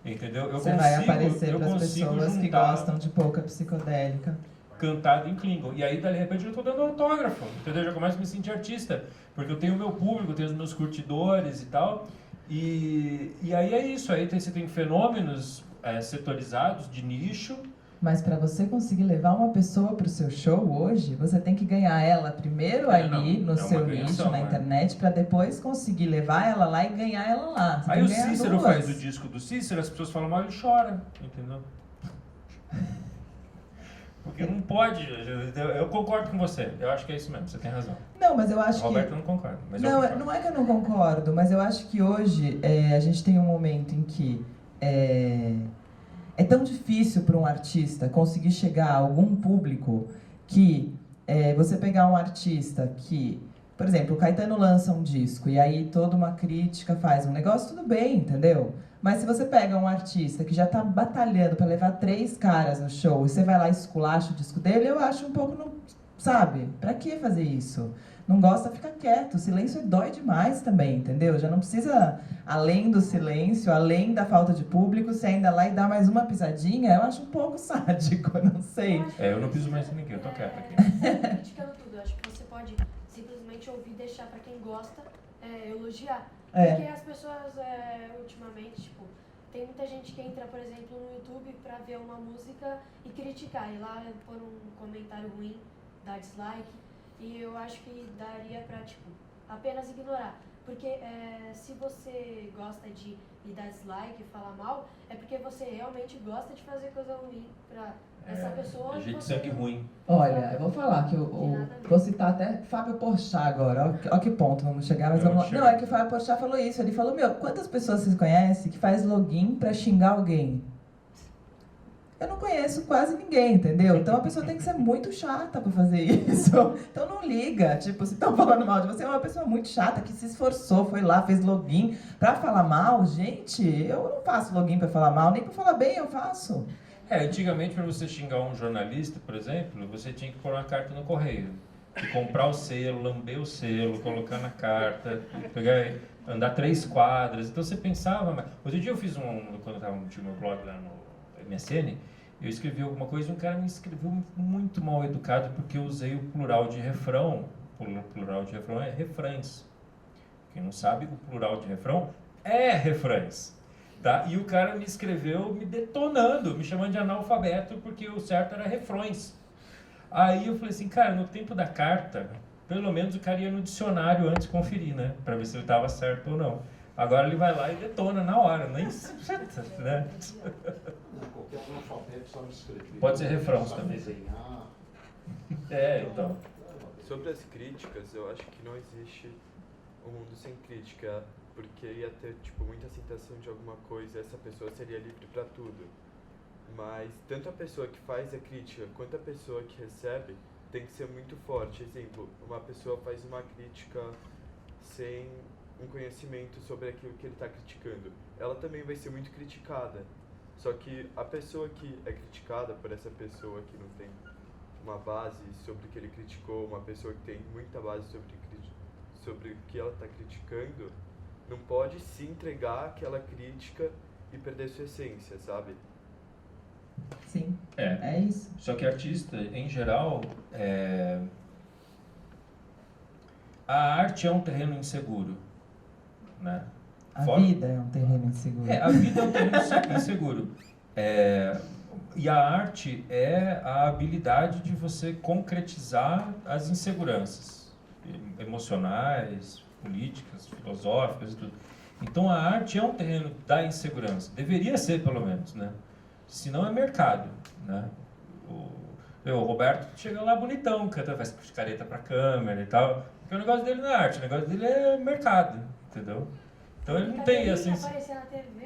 Entendeu? Você vai aparecer para as pessoas que gostam de polka psicodélica. Cantado em Klingon. E aí, de repente, eu estou dando autógrafo. Entendeu? Eu já começo a me sentir artista. Porque eu tenho o meu público, eu tenho os meus curtidores e tal. E aí é isso. Aí você tem fenômenos setorizados, de nicho. Mas para você conseguir levar uma pessoa para o seu show hoje, você tem que ganhar ela primeiro ali no seu nicho, na internet, para depois conseguir levar ela lá e ganhar ela lá. Você aí o Cícero faz o disco do Cícero, as pessoas falam, mas ele chora, entendeu? Porque não pode, eu concordo com você, eu acho que é isso mesmo, você tem razão. Não, mas eu acho que... O Roberto não concorda. Mas não é que eu não concordo, mas eu acho que hoje a gente tem um momento em que... É tão difícil para um artista conseguir chegar a algum público que você pegar um artista que, por exemplo, o Caetano lança um disco e aí toda uma crítica faz um negócio, tudo bem, entendeu? Mas se você pega um artista que já está batalhando para levar 3 caras no show e você vai lá e esculacha o disco dele, eu acho um pouco, sabe? Para que fazer isso? Não gosta, fica quieto. O silêncio dói demais também, entendeu? Já não precisa, além do silêncio, além da falta de público, você ainda lá e dá mais uma pisadinha, eu acho um pouco sádico, não sei. Eu não piso mais em ninguém, eu tô quieto aqui. Criticando tudo, eu acho que você pode simplesmente ouvir e deixar pra quem gosta elogiar. É. Porque as pessoas, ultimamente, tipo, tem muita gente que entra, por exemplo, no YouTube pra ver uma música e criticar. E lá pôr um comentário ruim, dar dislike. E eu acho que daria pra, tipo, apenas ignorar. Porque se você gosta de ir dar dislike e falar mal, é porque você realmente gosta de fazer coisa ruim pra essa pessoa. É jeito de você sangue não- ruim. Olha, eu vou falar que vou citar até Fábio Porchat agora, ó que ponto vamos chegar, mas vamos lá. Não, é que o Fábio Porchat falou isso, ele falou, quantas pessoas vocês conhecem que faz login pra xingar alguém? Eu não conheço quase ninguém, entendeu? Então a pessoa tem que ser muito chata pra fazer isso. Então não liga, tipo, se estão falando mal de você, é uma pessoa muito chata que se esforçou, foi lá, fez login pra falar mal. Gente, eu não faço login pra falar mal, nem pra falar bem eu faço. Antigamente, para você xingar um jornalista, por exemplo, você tinha que pôr uma carta no correio. E comprar o selo, lamber o selo, colocar na carta, pegar, andar 3 quadras. Então você pensava... Mas... Outro dia eu fiz quando eu tinha meu blog lá no MSN, eu escrevi alguma coisa e um cara me escreveu muito mal educado porque eu usei o plural de refrão. O plural de refrão é refrães. Quem não sabe, o plural de refrão é refrães. Tá? E o cara me escreveu me detonando, me chamando de analfabeto, porque o certo era refrões. Aí eu falei assim, cara, no tempo da carta, pelo menos o cara ia no dicionário antes conferir, né? Pra ver se ele estava certo ou não. Agora ele vai lá e detona na hora, nem né? Qualquer analfabeto sabe escrever. Pode ser refrãos sabe também. desenhar. Então. Sobre as críticas, eu acho que não existe um mundo sem crítica, porque ia ter tipo muita aceitação de alguma coisa, essa pessoa seria livre para tudo. Mas tanto a pessoa que faz a crítica quanto a pessoa que recebe tem que ser muito forte. Exemplo, uma pessoa faz uma crítica sem um conhecimento sobre aquilo que ele está criticando. Ela também vai ser muito criticada. Só que a pessoa que é criticada por essa pessoa que não tem uma base sobre o que ele criticou, uma pessoa que tem muita base sobre o que ela está criticando, não pode se entregar àquela crítica e perder sua essência, sabe? Sim, é isso. Só que artista, em geral, a arte é um terreno inseguro, né? A vida é um terreno inseguro. A vida é um terreno inseguro. E a arte é a habilidade de você concretizar as inseguranças emocionais, políticas, filosóficas e tudo. Então a arte é um terreno da insegurança. Deveria ser, pelo menos, né? Senão é mercado, né? O Roberto chega lá bonitão, canta, faz careta pra câmera e tal. Porque o negócio dele não é arte, o negócio dele é mercado, entendeu? Então ele não tem assim... aparecer na TV.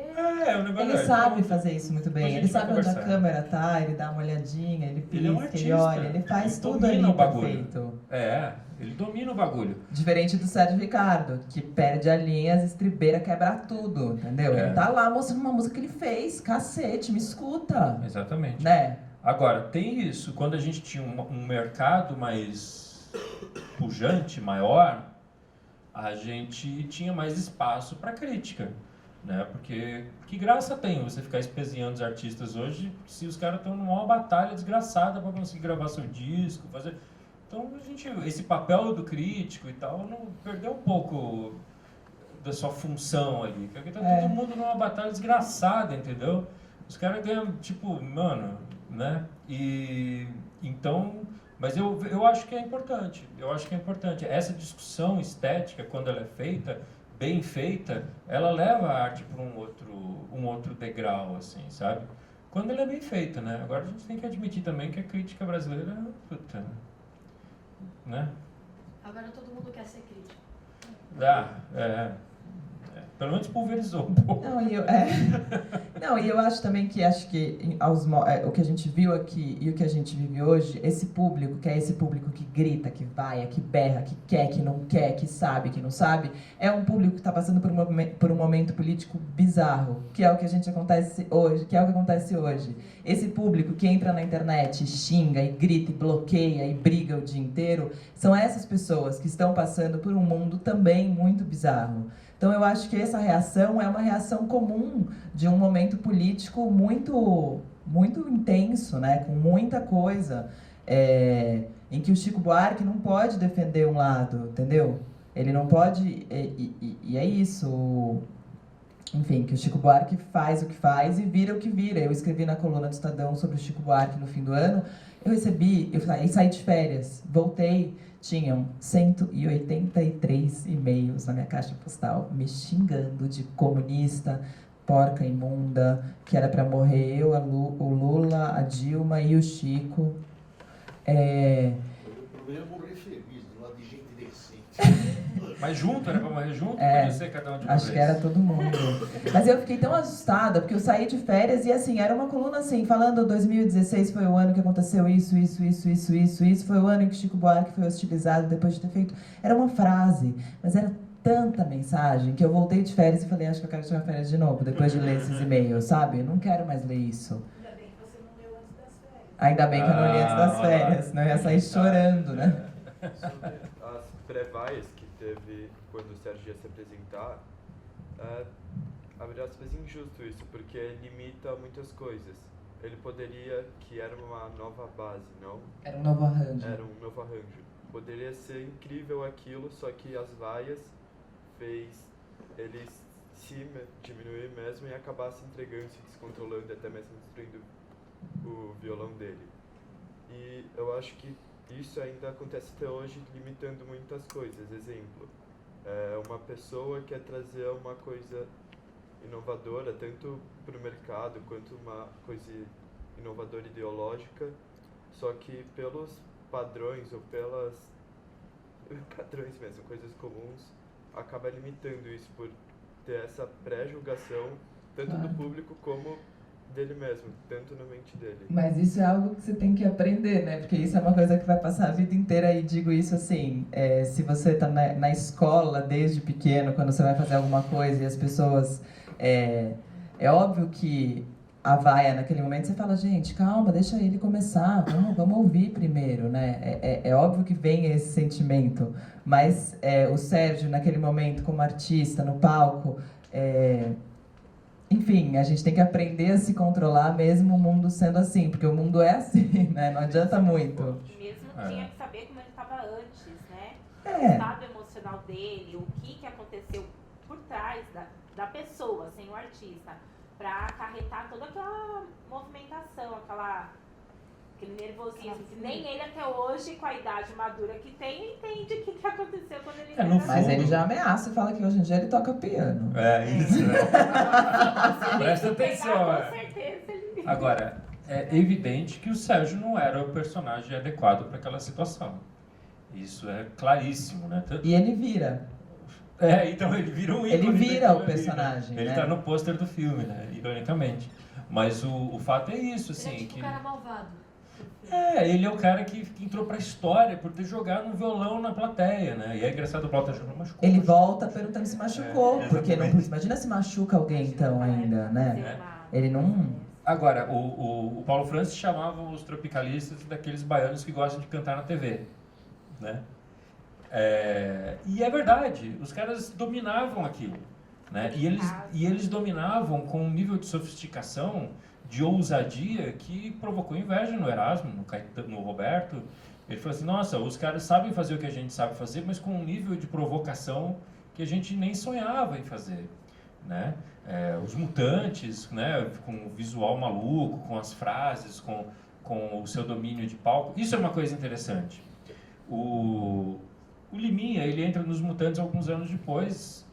o negócio Ele sabe fazer isso muito bem. Ele sabe onde a conversar. câmera tá, ele dá uma olhadinha, ele Ele é um pisca, ele artista. olha, ele faz Ele tudo ali domina o bagulho. perfeito. Ele domina o bagulho. Diferente do Sérgio Ricardo, que perde a linha, as estribeiras, quebra tudo, entendeu? Ele tá lá mostrando uma música que ele fez, cacete, me escuta. Exatamente. Né? Agora, tem isso, quando a gente tinha um mercado mais pujante, maior, a gente tinha mais espaço para crítica, né? Porque que graça tem você ficar espezinhando os artistas hoje se os caras estão numa batalha desgraçada para conseguir gravar seu disco, fazer... Então, esse papel do crítico e tal, não perdeu um pouco da sua função ali, porque tá todo mundo numa batalha desgraçada, entendeu? Os caras ganham, tipo, mano, né? E então, mas eu acho que é importante. Eu acho que é importante. Essa discussão estética, quando ela é feita, bem feita, ela leva a arte para um outro degrau, assim, sabe? Quando ela é bem feita, né? Agora a gente tem que admitir também que a crítica brasileira, puta, né? Agora todo mundo quer ser crítico. Pelo menos pulverizou um pouco. Não, e eu acho também que o que a gente viu aqui e o que a gente vive hoje, esse público, que é esse público que grita, que vai, que berra, que quer, que não quer, que sabe, que não sabe, é um público que está passando por um momento político bizarro, que é o que acontece hoje. Esse público que entra na internet, xinga e grita e bloqueia e briga o dia inteiro, são essas pessoas que estão passando por um mundo também muito bizarro. Então eu acho que essa reação é uma reação comum de um momento político muito, muito intenso, né? Com muita coisa, em que o Chico Buarque não pode defender um lado, entendeu? Ele não pode, e é isso, enfim, que o Chico Buarque faz o que faz e vira o que vira. Eu escrevi na coluna do Estadão sobre o Chico Buarque no fim do ano, eu saí de férias, voltei, tinham 183 e-mails na minha caixa postal me xingando de comunista, porca imunda, que era para morrer eu, o Lula, a Dilma e o Chico. O problema é morrer feliz, do lado de gente decente. Mas junto, era pra morrer junto? Podia ser cada um de uma Acho vez. que era todo mundo. Mas eu fiquei tão assustada, porque eu saí de férias e assim, era uma coluna assim, falando 2016 foi o ano que aconteceu isso, foi o ano em que Chico Buarque foi hostilizado depois de ter feito... Era uma frase, mas era tanta mensagem que eu voltei de férias e falei, acho que eu quero tirar férias de novo, depois de ler esses e-mails, sabe? Eu não quero mais ler isso. Ainda bem que você não leu antes das férias. Ainda bem que eu não li antes das férias, senão eu ia sair chorando, né? Sobre as pré-vaias que teve quando o Sérgio ia se apresentar, abre aspas, injusto isso, porque limita muitas coisas. Ele poderia, que era uma nova base, não? Era um novo arranjo. Era um novo arranjo. Poderia ser incrível aquilo, só que as vaias fez ele se diminuir mesmo e acabar se entregando, se descontrolando e até mesmo destruindo o violão dele. E eu acho que isso ainda acontece até hoje, limitando muitas coisas. Exemplo, uma pessoa quer trazer uma coisa inovadora, tanto para o mercado quanto uma coisa inovadora ideológica, só que pelos padrões ou pelas padrões mesmo, coisas comuns, acaba limitando isso por ter essa pré-julgação tanto do público como dele mesmo, tanto na mente dele. Mas isso é algo que você tem que aprender, né? Porque isso é uma coisa que vai passar a vida inteira, e digo isso assim, se você está na escola desde pequeno, quando você vai fazer alguma coisa e as pessoas... É óbvio que a vaia naquele momento, você fala, gente, calma, deixa ele começar, vamos ouvir primeiro, né? É óbvio que vem esse sentimento, mas o Sérgio, naquele momento, como artista, no palco... Enfim, a gente tem que aprender a se controlar mesmo o mundo sendo assim, porque o mundo é assim, né? Não adianta muito. Mesmo tinha que saber como ele estava antes, né? É. O estado emocional dele, o que aconteceu por trás da pessoa, sem o artista, para acarretar toda aquela movimentação, aquele nervosismo, que nem ele até hoje, com a idade madura que tem, entende o que aconteceu quando ele no era Mas ele já ameaça e fala que hoje em dia ele toca piano. É isso, né? Presta Se pegar, atenção. com certeza ele... Agora, é evidente que o Sérgio não era o personagem adequado para aquela situação. Isso é claríssimo, né? E ele vira. Então ele vira um ícone. Ele vira daquilo o ali, personagem, né? Ele né? tá no pôster do filme, né? Ironicamente. Mas o fato é isso, assim. Ele é tipo que... o cara malvado. ele é o cara que entrou pra história por ter jogado um violão na plateia, né? E é engraçado, o Plauta já não machucou. Ele volta perguntando se machucou, porque não, exatamente. imagina se machuca alguém então ainda, né? Ele não... Agora, o Paulo Francis chamava os tropicalistas daqueles baianos que gostam de cantar na TV, né? E é verdade, os caras dominavam aquilo, né? E eles dominavam com um nível de sofisticação, de ousadia, que provocou inveja no Erasmo, no Roberto. Ele falou assim, nossa, os caras sabem fazer o que a gente sabe fazer, mas com um nível de provocação que a gente nem sonhava em fazer, né? Os Mutantes, né? Com o visual maluco, com as frases, com o seu domínio de palco. Isso é uma coisa interessante. O Liminha, ele entra nos Mutantes alguns anos depois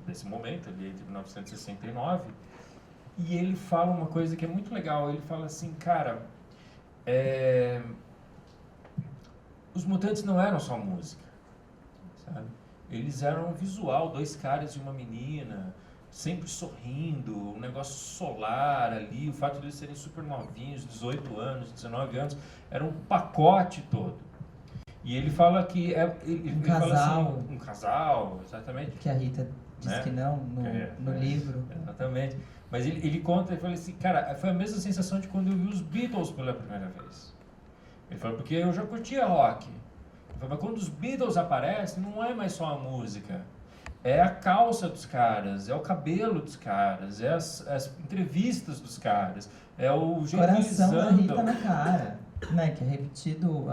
desse momento, ali entre 1969, e ele fala uma coisa que é muito legal. Ele fala assim, cara, os Mutantes não eram só música, sabe? eles eram visual, 2 caras e uma menina, sempre sorrindo, um negócio solar ali, o fato de eles serem super novinhos, 18 anos, 19 anos, era um pacote todo. E ele fala que ele casal. fala assim, um casal, exatamente. Que a Rita diz Né? que não no livro. Exatamente. Mas ele conta, ele fala assim, cara, foi a mesma sensação de quando eu vi os Beatles pela primeira vez. Ele fala, porque eu já curtia rock. Ele fala, mas quando os Beatles aparecem, não é mais só a música. É a calça dos caras, é o cabelo dos caras, é as entrevistas dos caras, é o jeito que eles Coração da Rita andam. na cara, né? Que é repetido.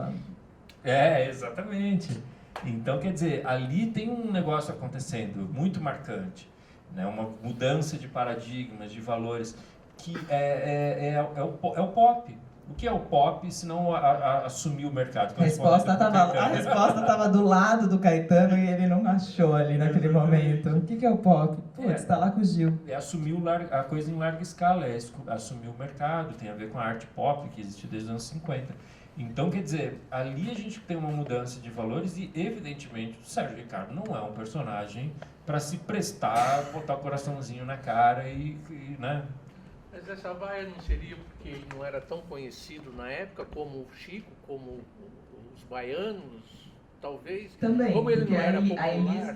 Exatamente. Então, quer dizer, ali tem um negócio acontecendo muito marcante, né? Uma mudança de paradigmas, de valores, que é o pop. O que é o pop se não assumir o mercado? A resposta estava do lado do Caetano e ele não achou ali naquele momento. O que é o pop? Putz, tá lá com o Gil. É assumir a coisa em larga escala, é assumir o mercado, tem a ver com a arte pop que existe desde os anos 50. Então, quer dizer, ali a gente tem uma mudança de valores e, evidentemente, o Sérgio Ricardo não é um personagem para se prestar, botar o coraçãozinho na cara né? Mas essa vaia não seria porque ele não era tão conhecido na época como o Chico, como os baianos, talvez? Também, Como ele porque não era a popular,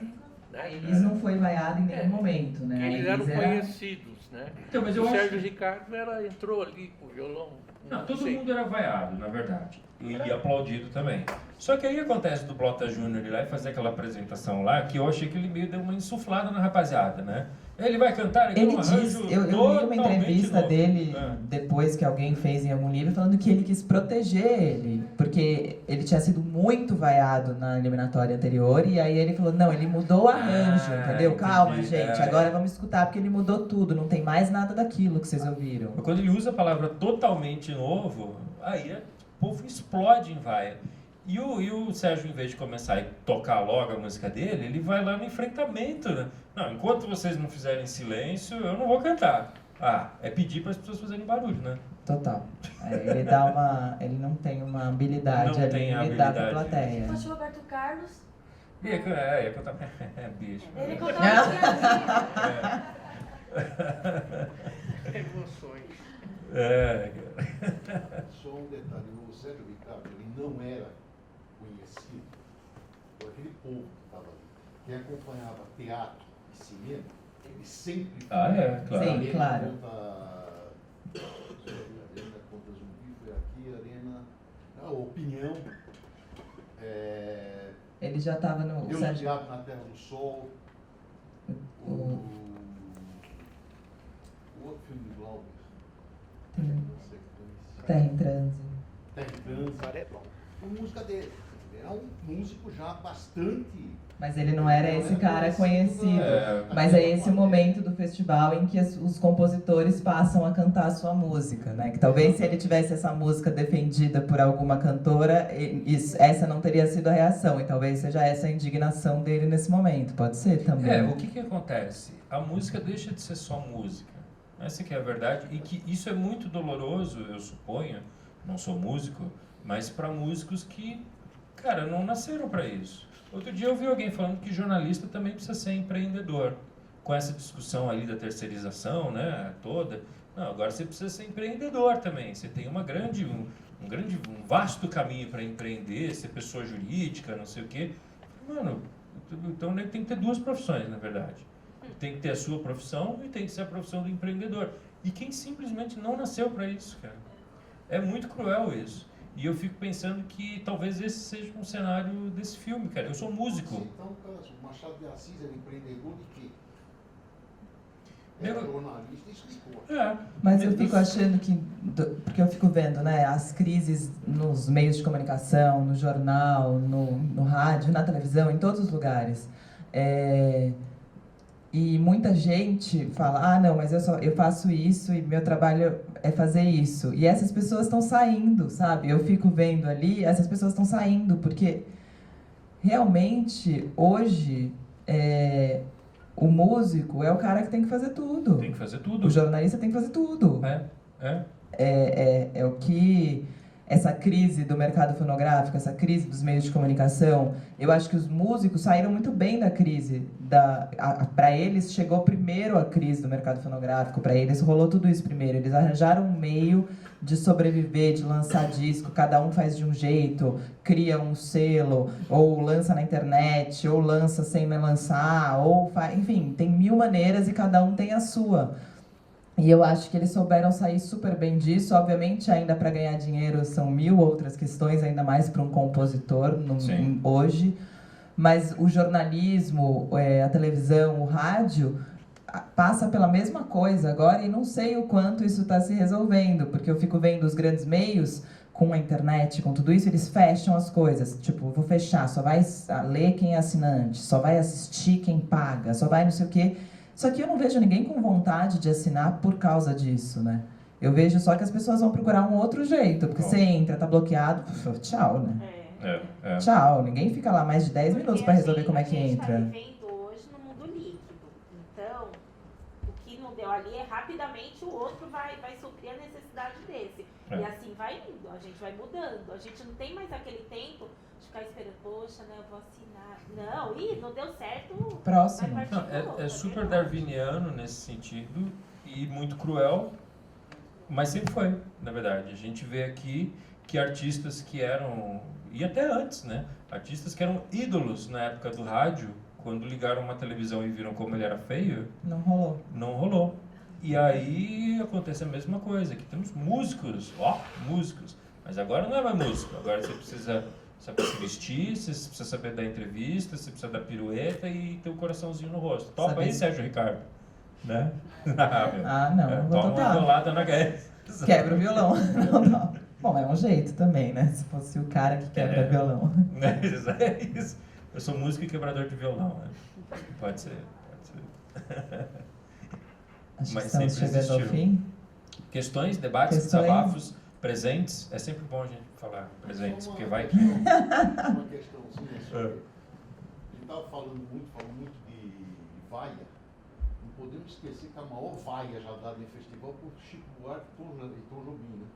Elis não foi vaiada em nenhum momento, né? Eles A eram Elis conhecidos, né? Então, mas eu o acho Sérgio Ricardo entrou ali com o violão. Não, todo sei. mundo era vaiado, na verdade. E aplaudido também. Só que aí acontece do Blota Júnior ir lá e fazer aquela apresentação lá, que eu achei que ele meio deu uma insuflada na rapaziada, né? Ele vai cantar, Ele um diz, arranjo eu li uma entrevista novo. dele depois que alguém fez em algum livro falando que ele quis proteger ele, porque ele tinha sido muito vaiado na eliminatória anterior e aí ele falou, não, ele mudou o arranjo, entendeu? Entendi. Calma, gente, agora vamos escutar porque ele mudou tudo, não tem mais nada daquilo que vocês ouviram. Quando ele usa a palavra totalmente novo, aí o povo explode em vaia. E o Sérgio, em vez de começar a tocar logo a música dele, ele vai lá no enfrentamento, né? Não, enquanto vocês não fizerem silêncio, eu não vou cantar. É pedir para as pessoas fazerem barulho, né? Total. Ele não tem uma habilidade Não ali tem a de lidar com a habilidade. plateia. Se fosse o Roberto Carlos, Ia cantar. Bicho. ele contava o Emoções. Só um detalhe, o Sérgio Ricardo, ele não era conhecido por aquele povo que estava ali. Quem acompanhava teatro e cinema, ele sempre Claro. Sim, claro. Arena contra Zumbi, foi aqui, Arena... Opinião. Ele já estava no... Deus do Diabo na Terra do Sol. O outro filme do Glauber. Terra em Transe. Terra em Transe. É bom. A música dele. Ele era um músico já bastante... Mas ele não era esse cara conhecido. Mas é esse o momento do festival em que os compositores passam a cantar a sua música, né? Que talvez se ele tivesse essa música defendida por alguma cantora, essa não teria sido a reação. E talvez seja essa a indignação dele nesse momento. Pode ser também. O que acontece? A música deixa de ser só música. Essa que é a verdade. E que isso é muito doloroso, eu suponho. Não sou músico, mas para músicos que, cara, não nasceram para isso. Outro dia eu vi alguém falando que jornalista também precisa ser empreendedor. Com essa discussão ali da terceirização, né, toda. Não, agora você precisa ser empreendedor também. Você tem um vasto caminho para empreender, ser pessoa jurídica, não sei o quê. Mano, então tem que ter 2 profissões, na verdade. Tem que ter a sua profissão e tem que ser a profissão do empreendedor. E quem simplesmente não nasceu para isso, cara. É muito cruel isso. E eu fico pensando que talvez esse seja um cenário desse filme, cara. Eu sou músico. Então, o Machado de Assis era empreendedor de quê? Era jornalista e escritor. Mas eu fico achando que... Porque eu fico vendo, né? As crises nos meios de comunicação, no jornal, no rádio, na televisão, em todos os lugares. E muita gente fala, não, mas eu faço isso e meu trabalho é fazer isso. E essas pessoas estão saindo, sabe? Eu fico vendo ali, essas pessoas estão saindo, porque realmente, hoje, o músico é o cara que tem que fazer tudo. Tem que fazer tudo. O jornalista tem que fazer tudo. É o que... essa crise do mercado fonográfico, essa crise dos meios de comunicação, eu acho que os músicos saíram muito bem da crise. Para eles, chegou primeiro a crise do mercado fonográfico, para eles rolou tudo isso primeiro. Eles arranjaram um meio de sobreviver, de lançar disco, cada um faz de um jeito, cria um selo, ou lança na internet, ou lança sem lançar, enfim, tem 1000 maneiras e cada um tem a sua. E eu acho que eles souberam sair super bem disso. Obviamente, ainda para ganhar dinheiro são 1000 outras questões, ainda mais para um compositor hoje. Mas o jornalismo, a televisão, o rádio, passa pela mesma coisa agora e não sei o quanto isso está se resolvendo, porque eu fico vendo os grandes meios com a internet, com tudo isso, eles fecham as coisas. Tipo, vou fechar, só vai ler quem é assinante, só vai assistir quem paga, só vai não sei o quê. Só que eu não vejo ninguém com vontade de assinar por causa disso, né? Eu vejo só que as pessoas vão procurar um outro jeito, porque você entra, tá bloqueado, tchau, né? Tchau, ninguém fica lá mais de 10 minutos para resolver como é que entra. A gente tá vivendo hoje no mundo líquido, então o que não deu ali rapidamente o outro vai suprir a necessidade desse. E assim vai indo, a gente vai mudando, a gente não tem mais aquele tempo de ficar esperando, poxa, né, eu vou assinar. Não, não deu certo. Próximo. É super darwiniano nesse sentido e muito cruel, mas sempre foi, na verdade. A gente vê aqui que artistas que eram, e até antes, né, artistas que eram ídolos na época do rádio, quando ligaram uma televisão e viram como ele era feio, não rolou. E aí acontece a mesma coisa, que temos músicos, mas agora não é mais músico, agora você precisa saber se vestir, você precisa saber dar entrevista, você precisa dar pirueta e ter o coraçãozinho no rosto. Topa aí, Sérgio Ricardo, né? Não vou toma uma bolada na cabeça. Quebra o violão. Não. Bom, é um jeito também, né? Se fosse o cara que quebra violão. É isso. Eu sou músico e quebrador de violão, né? Pode ser. Acho mas que estamos sempre chegando existiu. ao fim. Questões, debates, desabafos, presentes. É sempre bom a gente falar presentes, porque vai que... Uma questãozinha sobre... A gente estava falando muito de vaia. Não podemos esquecer que a maior vaia já dada em festival por Chico Buarque e Tom Jobim, né?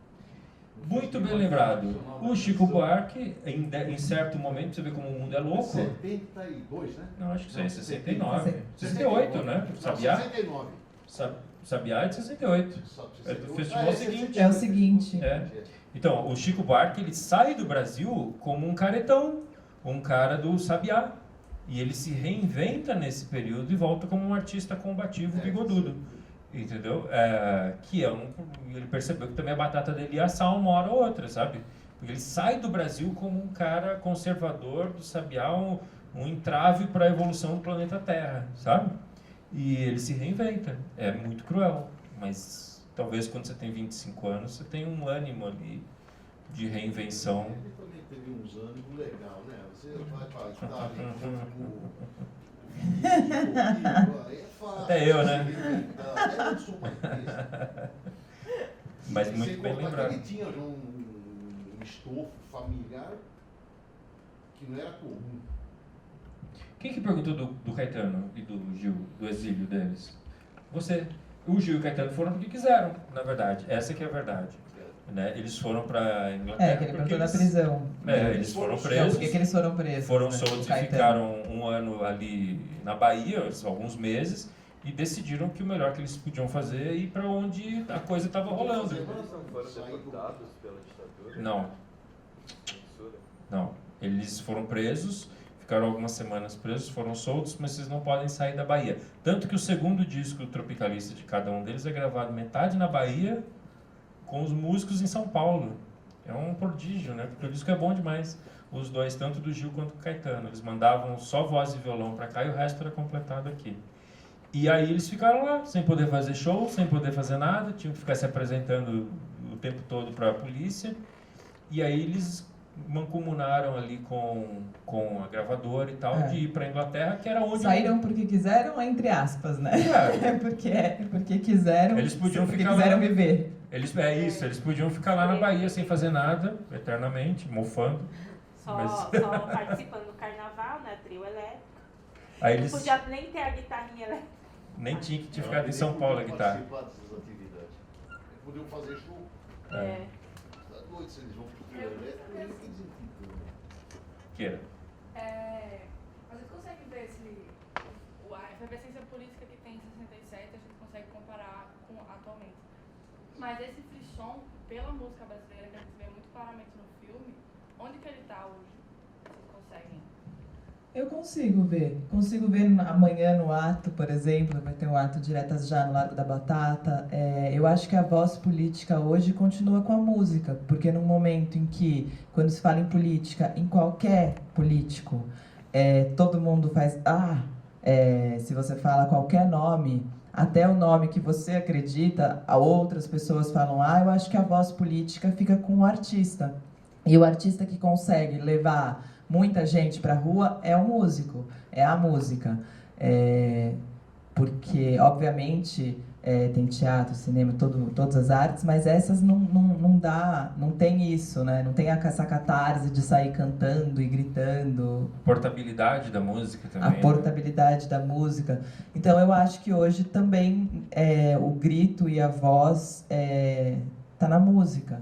Muito bem lembrado. O Chico Buarque, em certo momento, você vê como o mundo é louco. 72, né? Não, acho que é 69. 68, né? Sabiá? 69. Sabiá é de 68. É do festival seguinte. É o seguinte. Então, o Chico Buarque, ele sai do Brasil como um caretão, um cara do Sabiá. E ele se reinventa nesse período e volta como um artista combativo, bigodudo. Entendeu? Ele percebeu que também a batata dele ia assar uma hora ou outra, sabe? Porque ele sai do Brasil como um cara conservador do Sabiá, um entrave para a evolução do planeta Terra, sabe? E ele se reinventa. É muito cruel, mas talvez quando você tem 25 anos, você tem um ânimo ali de reinvenção. Ele também teve uns ânimos legal, né? Você vai estar ali até eu, né? Até eu sou mais mas muito bem lembrado. Ele tinha um estofo familiar que não era comum. Quem que perguntou do Caetano e do Gil, do exílio deles? Você. O Gil e o Caetano foram porque quiseram, na verdade. Essa que é a verdade. Né? Eles foram para Inglaterra. Que ele perguntou da prisão. Eles foram presos. Por que eles foram presos? Foram né? soltos e ficaram um ano ali na Bahia, alguns meses, e decidiram que o melhor que eles podiam fazer é ir para onde a coisa estava rolando. Eles não foram deportados pela ditadura? Não. Eles foram presos, ficaram algumas semanas presos, foram soltos, mas eles não podem sair da Bahia. Tanto que o segundo disco tropicalista de cada um deles é gravado metade na Bahia, com os músicos em São Paulo. É um prodígio, né? Porque o disco é bom demais. Os dois, tanto do Gil quanto do Caetano. Eles mandavam só voz e violão para cá e o resto era completado aqui. E aí eles ficaram lá, sem poder fazer show, sem poder fazer nada, tinham que ficar se apresentando o tempo todo para a polícia. E aí eles mancomunaram ali com a gravadora e tal, de ir para a Inglaterra, que era onde... Saíram porque quiseram, entre aspas, né? Porque quiseram, eles podiam porque ficar quiseram lá. viver. Eles podiam ficar lá na Bahia sem fazer nada, eternamente, mofando. Só participando do carnaval, né? Trio elétrico. Aí Não podia nem ter a guitarrinha elétrica. Nem tinha que ter ficado em São Paulo a guitarra. Participar dessas atividades. Podiam fazer show. depois, se eles vão pro trio elétrico, eles desenficam. Queira. A gente consegue ver a efervescência política que tem em 67, a gente consegue comparar com atualmente. Mas esse frisson, pela música brasileira, que a gente vê muito claramente no filme, onde que ele está hoje? Vocês conseguem? Eu consigo ver amanhã no ato, por exemplo, vai ter um ato Diretas Já no Largo da Batata. Eu acho que a voz política hoje continua com a música, porque no momento em que, quando se fala em política, em qualquer político, todo mundo faz, se você fala qualquer nome, até o nome que você acredita, outras pessoas falam, eu acho que a voz política fica com o artista. E o artista que consegue levar muita gente para a rua é o músico, é a música. Porque, obviamente, tem teatro, cinema, todas as artes, mas essas não tem isso, né? Não tem essa catarse de sair cantando e gritando. Portabilidade da música também. A portabilidade da música. Então, eu acho que hoje também o grito e a voz tá na música.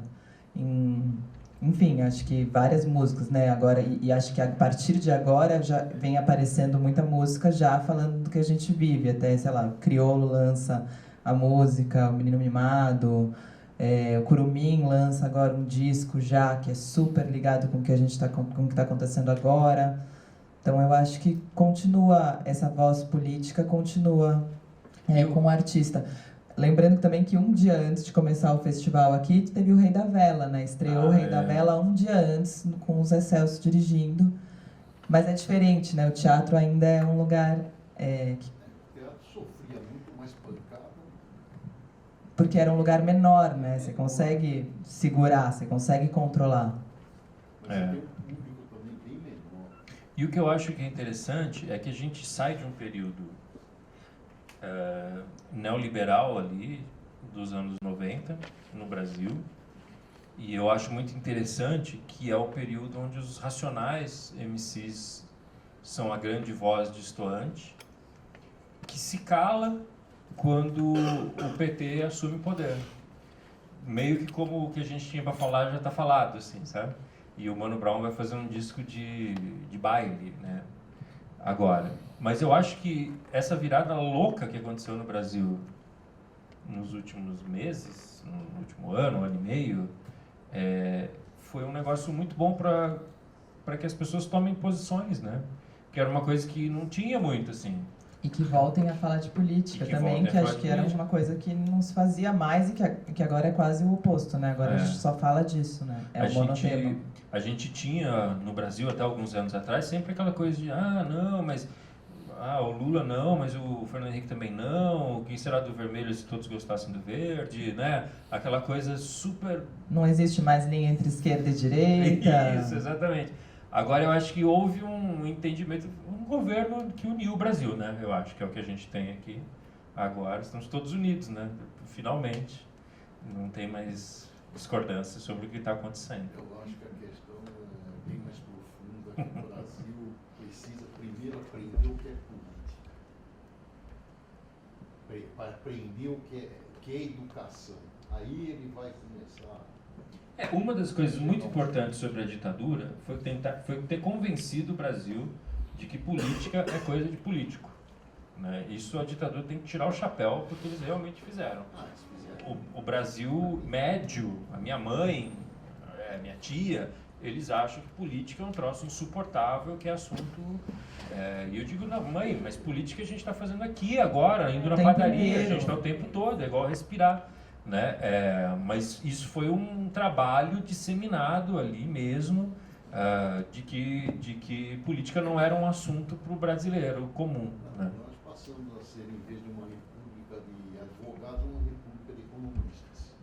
Enfim, acho que várias músicas, né, agora, e acho que a partir de agora já vem aparecendo muita música já falando do que a gente vive, até, sei lá, o Criolo lança a música, o Menino Mimado, o Curumim lança agora um disco já, que é super ligado com o que a gente com o que está acontecendo agora. Então, eu acho que continua, essa voz política continua com o artista. Lembrando também que um dia antes de começar o festival aqui, teve o Rei da Vela, né? Estreou o Rei da Vela um dia antes, com o Zé Celso dirigindo. Mas é diferente, né? O teatro ainda é um lugar O teatro sofria muito mais pancada. porque era um lugar menor, né? Você consegue segurar, você consegue controlar. Mas tem um público também bem menor. E o que eu acho que é interessante é que a gente sai de um período neoliberal ali, dos anos 90, no Brasil, e eu acho muito interessante que é o período onde os Racionais MCs são a grande voz destoante, que se cala quando o PT assume o poder. Meio que como o que a gente tinha para falar já está falado, assim, sabe? E o Mano Brown vai fazer um disco de baile, né? Agora. Mas eu acho que essa virada louca que aconteceu no Brasil nos últimos meses, no último ano, um ano e meio, foi um negócio muito bom para que as pessoas tomem posições, né? Que era uma coisa que não tinha muito, assim. E que voltem a falar de política também, que acho que era uma coisa que não se fazia mais e que agora é quase o oposto, né? Agora a gente só fala disso, né? É o monotema. A gente tinha, no Brasil, até alguns anos atrás, sempre aquela coisa de, não, mas... o Lula não, mas o Fernando Henrique também não, quem será do vermelho se todos gostassem do verde, né? Aquela coisa super... Não existe mais linha entre esquerda e direita. Isso, exatamente. Agora eu acho que houve um entendimento, um governo que uniu o Brasil, né? Eu acho que é o que a gente tem aqui agora. Estamos todos unidos, né? Finalmente. Não tem mais discordância sobre o que está acontecendo. Eu acho que a questão é bem mais profunda, que o Brasil precisa primeiro aprender o que é política. Para aprender o que é educação. Aí ele vai começar... Uma das coisas muito importantes sobre a ditadura foi ter convencido o Brasil de que política é coisa de político, né? Isso a ditadura tem que tirar o chapéu porque eles realmente fizeram. O Brasil médio, a minha mãe, a minha tia, eles acham que política é um troço insuportável, que é assunto... E eu digo, não, mãe, mas política a gente está fazendo aqui agora, indo na padaria, a gente está o tempo todo, é igual respirar. Né? Mas isso foi um trabalho disseminado ali mesmo, de que política não era um assunto para o brasileiro comum. Né? Nós passamos a ser, em vez de uma república de advogados, uma república de economistas.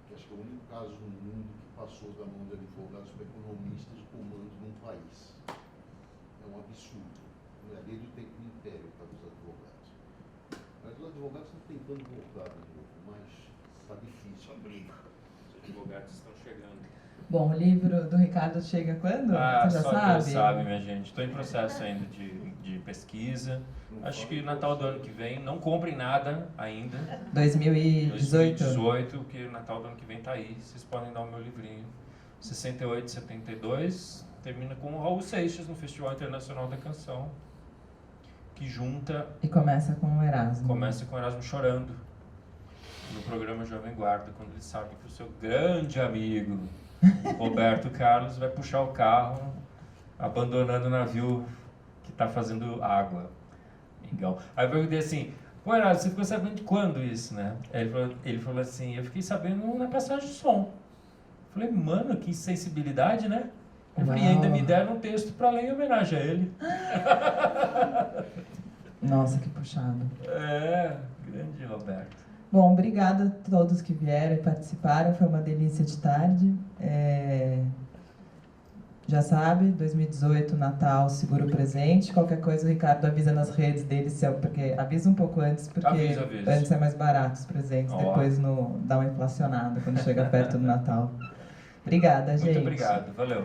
Que acho que é o único caso no mundo que passou da mão de advogados para economistas o comando de um país. É um absurdo. É a lei do tempo do império para os advogados. Mas os advogados estão tentando voltar de novo, mas está difícil. os Robertos estão chegando. Bom, o livro do Ricardo chega quando? Ah, Você já só sabe? Deus sabe, minha gente. Estou em processo ainda de pesquisa. Acho que Natal do ano que vem, não comprem nada ainda. 2018? 2018, porque o Natal do ano que vem tá aí. Vocês podem dar o meu livrinho. 68, 72, termina com o Raul Seixas no Festival Internacional da Canção, que junta... E começa com o Erasmo. Começa com o Erasmo chorando no programa Jovem Guarda, quando ele sabe que o seu grande amigo, Roberto Carlos, vai puxar o carro, abandonando o navio que está fazendo água. Legal. Aí eu perguntei assim, pô, Erasmo, você ficou sabendo de quando isso, né? Aí ele falou assim, eu fiquei sabendo na passagem de som. Eu falei, mano, que sensibilidade, né? Eu falei, e ainda me deram um texto para ler em homenagem a ele. Nossa, que puxado. É, grande Roberto. Bom, obrigada a todos que vieram e participaram. Foi uma delícia de tarde. Já sabe, 2018, Natal, segura o presente. Qualquer coisa o Ricardo avisa nas redes dele, porque avisa um pouco antes, porque Avisa. antes é mais barato os presentes, depois dá uma inflacionada quando chega perto do Natal. Obrigada, gente. Muito obrigado, valeu.